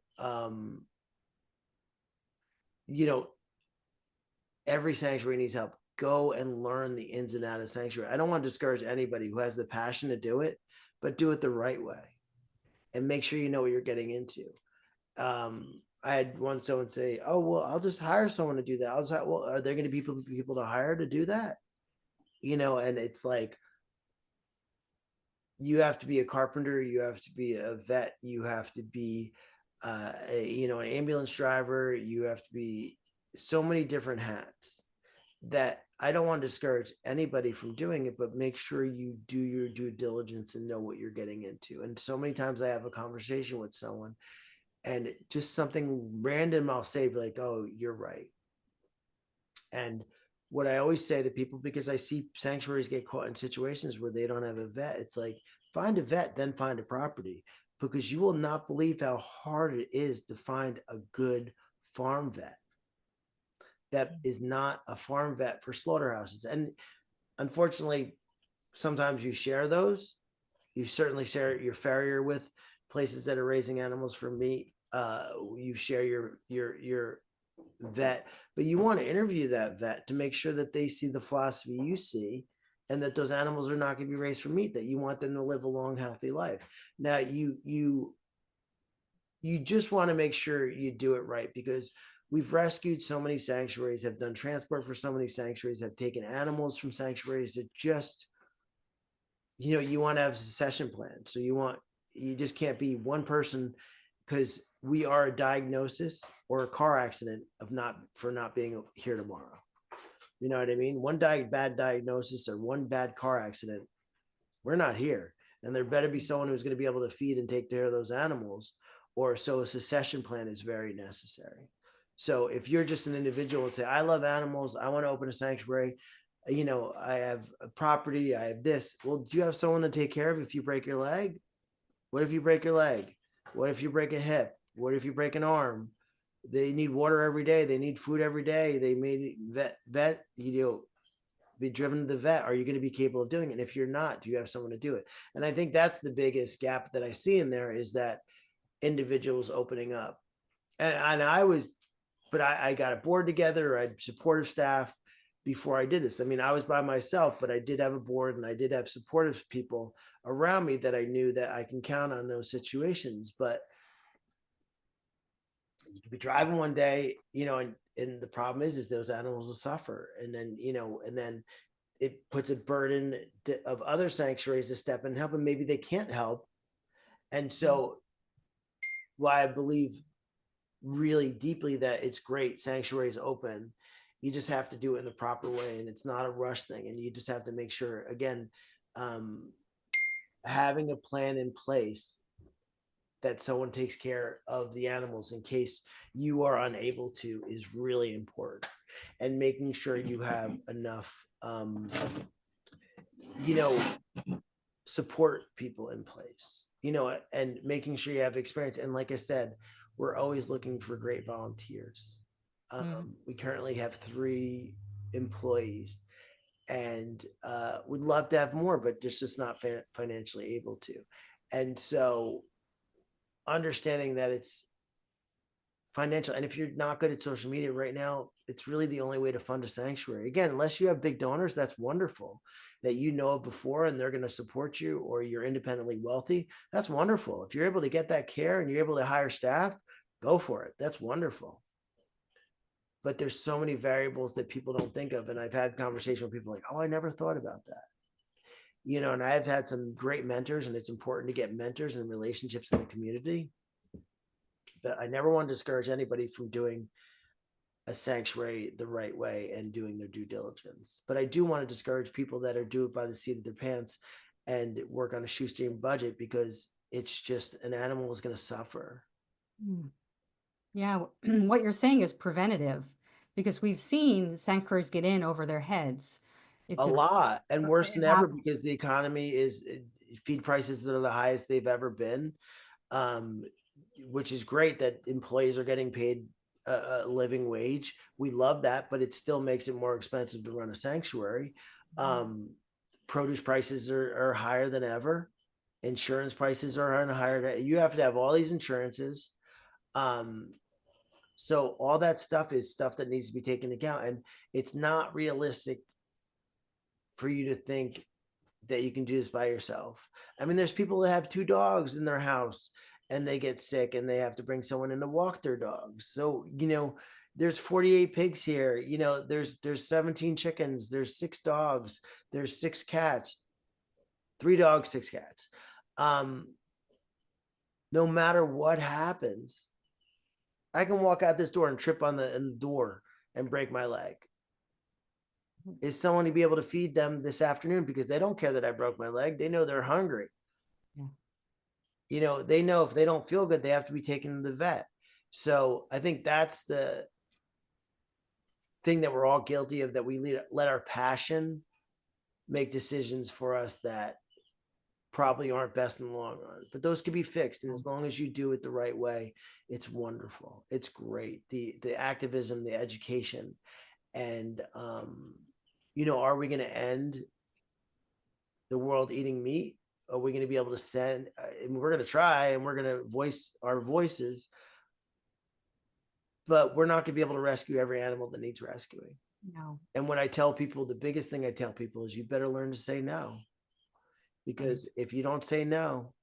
every sanctuary needs help. Go and learn the ins and outs of sanctuary. I don't want to discourage anybody who has the passion to do it, but do it the right way and make sure you know what you're getting into. I had someone say, "Oh, well, I'll just hire someone to do that." I was like, "Well, are there going to be people to hire to do that?" And it's like, you have to be a carpenter, you have to be a vet, you have to be, an ambulance driver, you have to be so many different hats, that I don't want to discourage anybody from doing it, but make sure you do your due diligence and know what you're getting into. And so many times I have a conversation with someone, and just something random I'll say, like, "Oh, you're right." And what I always say to people, because I see sanctuaries get caught in situations where they don't have a vet, it's like, find a vet, then find a property, because you will not believe how hard it is to find a good farm vet that is not a farm vet for slaughterhouses. And unfortunately, sometimes you share those. You certainly share your farrier with places that are raising animals for meat. You share your vet, but you want to interview that vet to make sure that they see the philosophy you see, and that those animals are not going to be raised for meat, that you want them to live a long, healthy life. Now, you just want to make sure you do it right, because we've rescued so many sanctuaries, have done transport for so many sanctuaries, have taken animals from sanctuaries that just, you want to have a succession plan. So you just can't be one person, because we are a diagnosis or a car accident of not being here tomorrow. You know what I mean? One bad diagnosis or one bad car accident, we're not here. And there better be someone who's going to be able to feed and take care of those animals, or so a succession plan is very necessary. So if you're just an individual and say, "I love animals, I want to open a sanctuary, I have a property, I have this." Well, do you have someone to take care of if you break your leg? What if you break your leg? What if you break a hip? What if you break an arm? They need water every day. They need food every day. They may vet, be driven to the vet. Are you going to be capable of doing it? And if you're not, do you have someone to do it? And I think that's the biggest gap that I see in there, is that individuals opening up. And I was, but I got a board together. I had supportive staff before I did this. I mean, I was by myself, but I did have a board and I did have supportive people around me that I knew that I can count on those situations. But you could be driving one day, and the problem is those animals will suffer. And then, and then it puts a burden of other sanctuaries to step in and help, and maybe they can't help. And so, why I believe really deeply that it's great sanctuaries open, you just have to do it in the proper way, and it's not a rush thing, and you just have to make sure, again, um, having a plan in place that someone takes care of the animals in case you are unable to is really important, and making sure you have enough you know support people in place, and making sure you have experience. And like I said, we're always looking for great volunteers. We currently have 3 employees, and would love to have more, but just not financially able to. And so, understanding that it's financial, and if you're not good at social media right now, it's really the only way to fund a sanctuary. Again, unless you have big donors, that's wonderful, that you know of before and they're going to support you, or you're independently wealthy. That's wonderful. If you're able to get that care and you're able to hire staff, go for it. That's wonderful. But there's so many variables that people don't think of, and I've had conversation with people like, oh, I never thought about that. And I've had some great mentors, and it's important to get mentors and relationships in the community. But I never want to discourage anybody from doing a sanctuary the right way and doing their due diligence. But I do want to discourage people that are do it by the seat of their pants and work on a shoestring budget, because it's just, an animal is going to suffer. Yeah, what you're saying is preventative, because we've seen sanctuaries get in over their heads. A lot, and worse It than ever, happens. because the economy is, feed prices that are the highest they've ever been, um, which is great that employees are getting paid a living wage. We love that, but it still makes it more expensive to run a sanctuary. Um, Produce prices are higher than ever. Insurance prices are higher. You have to have all these insurances. Um, so all that stuff is stuff that needs to be taken into account, and it's not realistic for you to think that you can do this by yourself. I mean, there's people that have 2 dogs in their house and they get sick and they have to bring someone in to walk their dogs. So, there's 48 pigs here. There's 17 chickens, there's 6 dogs, there's 6 cats, 3 dogs, 6 cats. No matter what happens, I can walk out this door and trip on the door and break my leg. Is someone to be able to feed them this afternoon, because they don't care that I broke my leg. They know they're hungry. Yeah. They know if they don't feel good, they have to be taken to the vet. So I think that's the thing that we're all guilty of, that we let our passion make decisions for us that probably aren't best in the long run. But those can be fixed. And as long as you do it the right way, it's wonderful. It's great. The activism, the education, and are we going to end the world eating meat? Are we going to be able to send? And we're going to try, and we're going to voice our voices, but we're not going to be able to rescue every animal that needs rescuing. No. And when I tell people, the biggest thing I tell people is, you better learn to say no, because if you don't say no,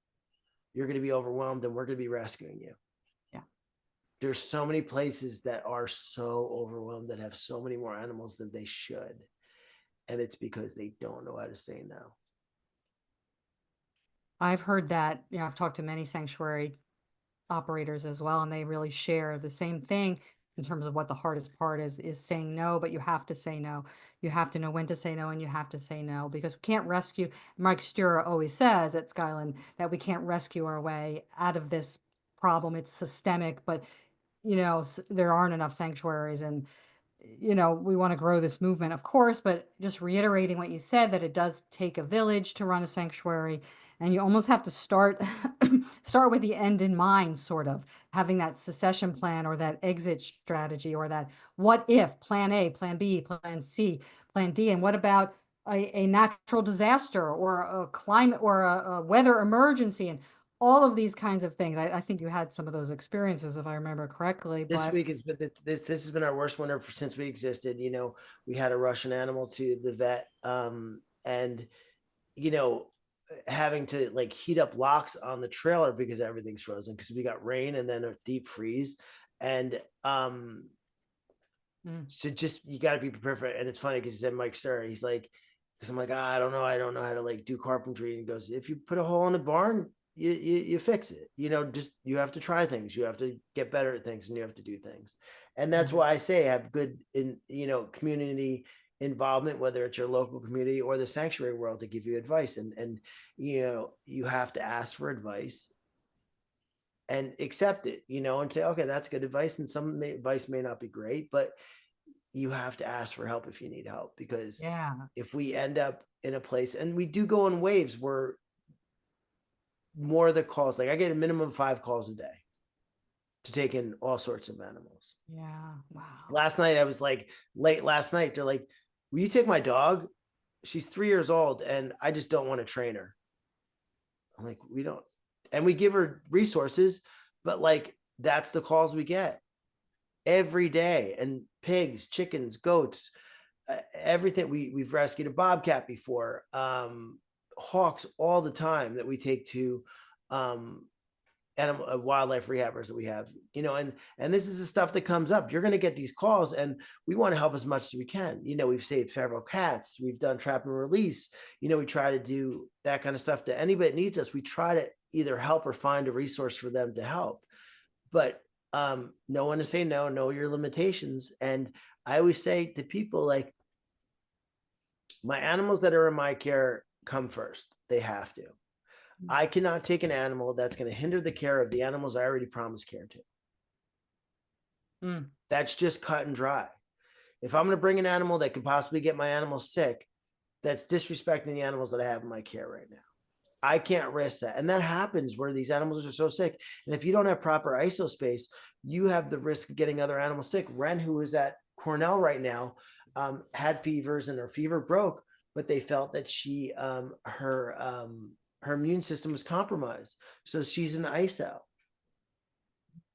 you're going to be overwhelmed, and we're going to be rescuing you. Yeah. There's so many places that are so overwhelmed, that have so many more animals than they should. And it's because they don't know how to say no. I've heard that, I've talked to many sanctuary operators as well, and they really share the same thing in terms of what the hardest part is saying no, but you have to say no. You have to know when to say no, and you have to say no, because we can't rescue. Mike Stura always says at Skyland that we can't rescue our way out of this problem. It's systemic, but there aren't enough sanctuaries, and we want to grow this movement, of course, but just reiterating what you said, that it does take a village to run a sanctuary, and you almost have to start start with the end in mind, sort of having that secession plan or that exit strategy or that what if plan A, plan B, plan C, plan D, and what about a natural disaster or a climate or a weather emergency and all of these kinds of things. I think you had some of those experiences, if I remember correctly, This but week has been this has been our worst winter since we existed. You know, we had a Russian animal to the vet, and you know, having to like heat up locks on the trailer because everything's frozen because we got rain and then a deep freeze, and mm, so just you got to be prepared for it. And it's funny because he said Mike Stir, he's like, because I'm like, I don't know how to like do carpentry, and he goes, if you put a hole in a barn, you fix it. You know, just you have to try things, you have to get better at things, and you have to do things. And that's right. why I say have good in community involvement, whether it's your local community or the sanctuary world, to give you advice. And you have to ask for advice and accept it, and say, okay, that's good advice. And advice may not be great, but you have to ask for help if you need help, because Yeah. if we end up in a place, and we do go in waves where more of the calls, like I get a minimum of 5 calls a day to take in all sorts of animals. Yeah. Wow. Last night I was like, late last night, they're like, will you take my dog? She's 3 years old and I just don't want to train her. I'm like, we don't. And we give her resources, but like that's the calls we get every day. And pigs, chickens, goats, everything. We've rescued a bobcat before, hawks all the time that we take to animal wildlife rehabbers that we have, and this is the stuff that comes up. You're going to get these calls, and we want to help as much as we can. We've saved feral cats, we've done trap and release. We try to do that kind of stuff to anybody that needs us. We try to either help or find a resource for them to help, but no one to say no, know your limitations. And I always say to people, like, my animals that are in my care come first. They have to. I cannot take an animal that's going to hinder the care of the animals I already promised care to. Mm. That's just cut and dry. If I'm going to bring an animal that could possibly get my animal sick, that's disrespecting the animals that I have in my care right now. I can't risk that. And that happens where these animals are so sick. And if you don't have proper ISO space, you have the risk of getting other animals sick. Ren, who is at Cornell right now, had fevers and her fever broke, but they felt that her immune system was compromised. So she's in ISO.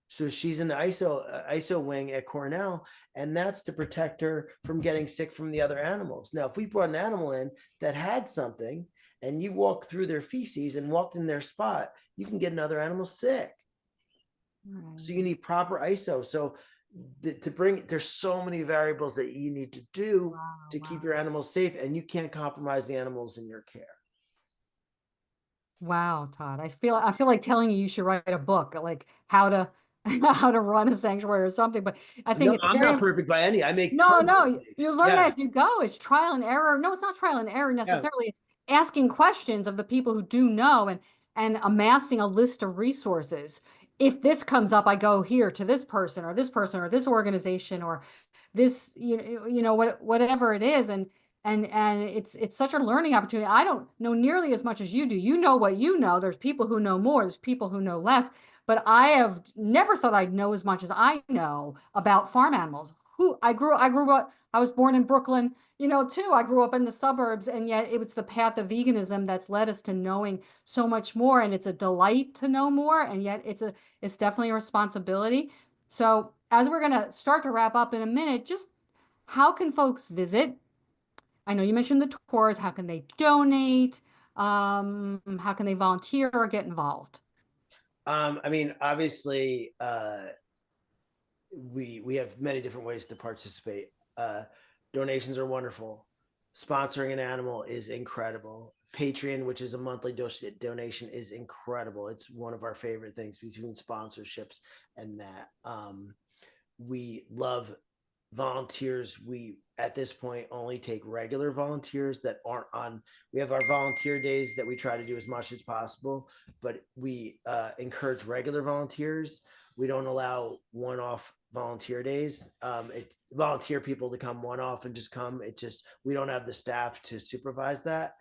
So she's in the ISO wing at Cornell, and that's to protect her from getting sick from the other animals. Now, if we brought an animal in that had something, and you walk through their feces and walked in their spot, you can get another animal sick. Right. So you need proper ISO. So there's so many variables that you need to do Wow. to Wow. keep your animals safe, and you can't compromise the animals in your care. Wow, Todd. I feel like telling you should write a book, like how to how to run a sanctuary or something. But I think No, it's I'm very not perfect by any. I make no, tons of no, you mistakes. learn Yeah, as you go. It's trial and error. No, it's not trial and error yeah. necessarily. It's asking questions of the people who do know and amassing a list of resources. If this comes up, I go here to this person or this person or this organization or this, whatever it is. And it's such a learning opportunity. I don't know nearly as much as you do. You know what you know. There's people who know more, there's people who know less. But I have never thought I'd know as much as I know about farm animals. I grew up, I was born in Brooklyn, too. I grew up in the suburbs, and yet it was the path of veganism that's led us to knowing so much more. And it's a delight to know more, and yet it's definitely a responsibility. So as we're gonna start to wrap up in a minute, just how can folks visit? I know you mentioned the tours. How can they donate? How can they volunteer or get involved? I mean, obviously, we have many different ways to participate. Donations are wonderful. Sponsoring an animal is incredible. Patreon, which is a monthly donation, is incredible. It's one of our favorite things between sponsorships and that. We love volunteers. We at this point only take regular volunteers that aren't on. We have our volunteer days that we try to do as much as possible, but we encourage regular volunteers. We don't allow one-off volunteer days. It volunteer people to come one-off and just come. It just we don't have the staff to supervise that.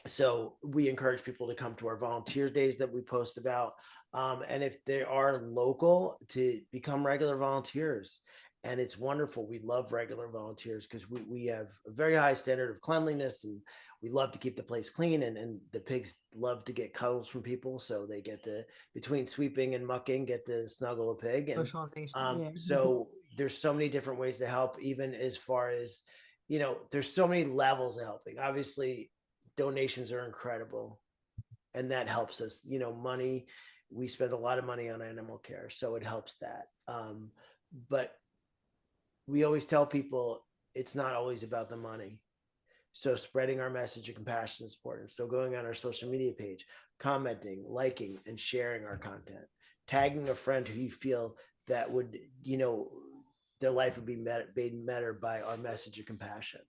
So we encourage people to come to our volunteer days that we post about, and if they are local, to become regular volunteers. And it's wonderful. We love regular volunteers because we have a very high standard of cleanliness, and we love to keep the place clean, and the pigs love to get cuddles from people, so they get to, between sweeping and mucking, get to snuggle a pig. And Socialization. Yeah. so there's so many different ways to help, even as far as, there's so many levels of helping. Obviously, donations are incredible, and that helps us. Money, we spend a lot of money on animal care, so it helps that. But we always tell people it's not always about the money. So spreading our message of compassion and support. So going on our social media page, commenting, liking, and sharing our content, tagging a friend who you feel that would, their life would be made better by our message of compassion.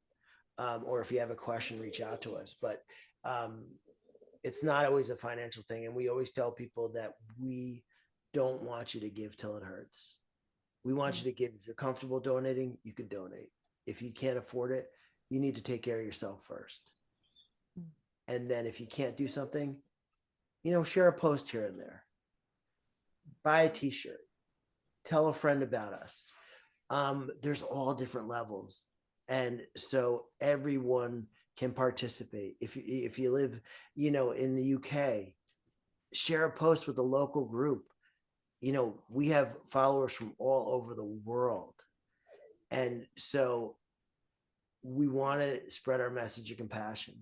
Or if you have a question, reach out to us. But um, it's not always a financial thing. And we always tell people that we don't want you to give till it hurts. We want you to give. If you're comfortable donating, you can donate. If you can't afford it, you need to take care of yourself first. And then if you can't do something, share a post here and there, buy a t-shirt, tell a friend about us. There's all different levels. And so everyone can participate. If you live, in the UK, share a post with a local group. We have followers from all over the world. And so we want to spread our message of compassion.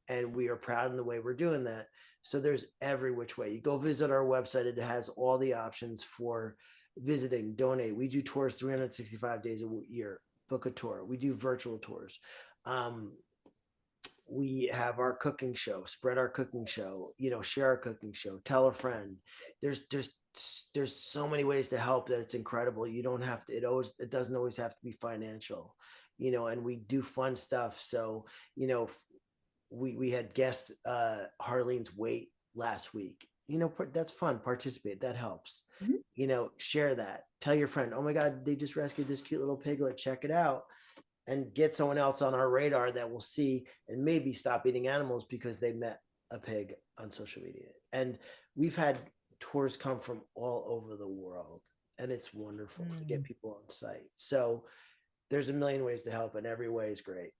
And we are proud in the way we're doing that. So there's every which way. You go visit our website, it has all the options for visiting, donate. We do tours 365 days a year. Book a tour. We do virtual tours. We have our cooking show, spread our cooking show, share our cooking show, tell a friend. There's so many ways to help that it's incredible. You don't have to, it doesn't always have to be financial, and we do fun stuff. So, we had guest Harlene's weight last week. That's fun. Participate. That helps. Share that. Tell your friend, oh my God, they just rescued this cute little piglet. Check it out. And get someone else on our radar that will see and maybe stop eating animals because they met a pig on social media. And we've had tours come from all over the world, and it's wonderful to get people on site. So there's a million ways to help, and every way is great.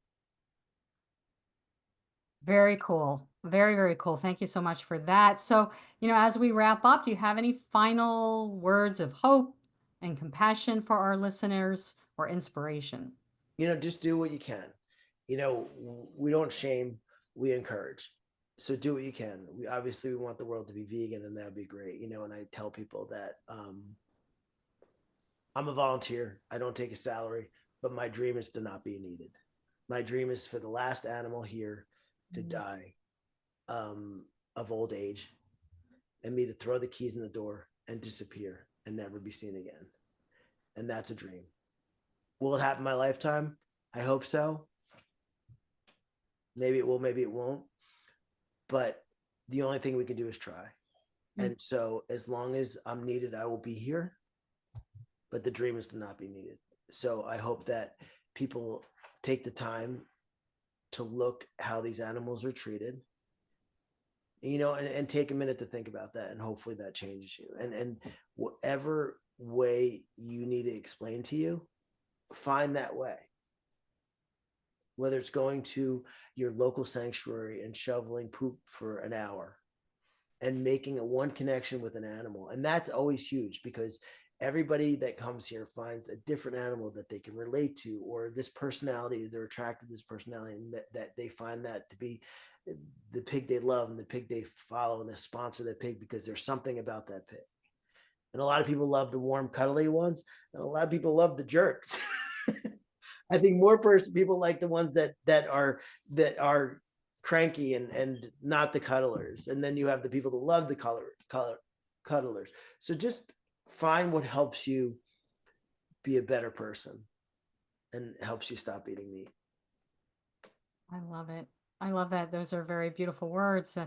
Very cool. Very, very cool. Thank you so much for that. So, as we wrap up, do you have any final words of hope and compassion for our listeners or inspiration? Just do what you can. We don't shame, we encourage. So do what you can. We want the world to be vegan, and that'd be great. And I tell people that I'm a volunteer. I don't take a salary, but my dream is to not be needed. My dream is for the last animal here to die of old age, and me to throw the keys in the door and disappear and never be seen again. And that's a dream. Will it happen in my lifetime? I hope so. Maybe it will, maybe it won't. But the only thing we can do is try. And so as long as I'm needed, I will be here. But the dream is to not be needed. So I hope that people take the time to look how these animals are treated, and take a minute to think about that, and hopefully that changes you. And whatever way you need to explain to you, find that way. Whether it's going to your local sanctuary and shoveling poop for an hour and making a one connection with an animal. And that's always huge, because everybody that comes here finds a different animal that they can relate to, or this personality, they're attracted to this personality, and that they find that to be the pig they love and the pig they follow, and they sponsor that pig because there's something about that pig. And a lot of people love the warm, cuddly ones, and a lot of people love the jerks. I think more people like the ones that are cranky and not the cuddlers. And then you have the people that love the cuddlers. So just find what helps you be a better person and helps you stop eating meat. I love it. I love that. Those are very beautiful words.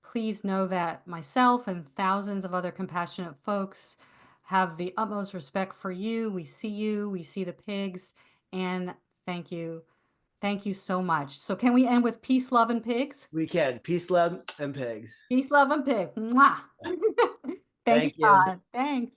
Please know that myself and thousands of other compassionate folks have the utmost respect for you. We see the pigs, and thank you. Thank you so much. So can we end with peace, love, and pigs? We can. Peace, love, and pigs. Peace, love, and pig. Mwah. Thank you, Thank you. Todd. Thanks.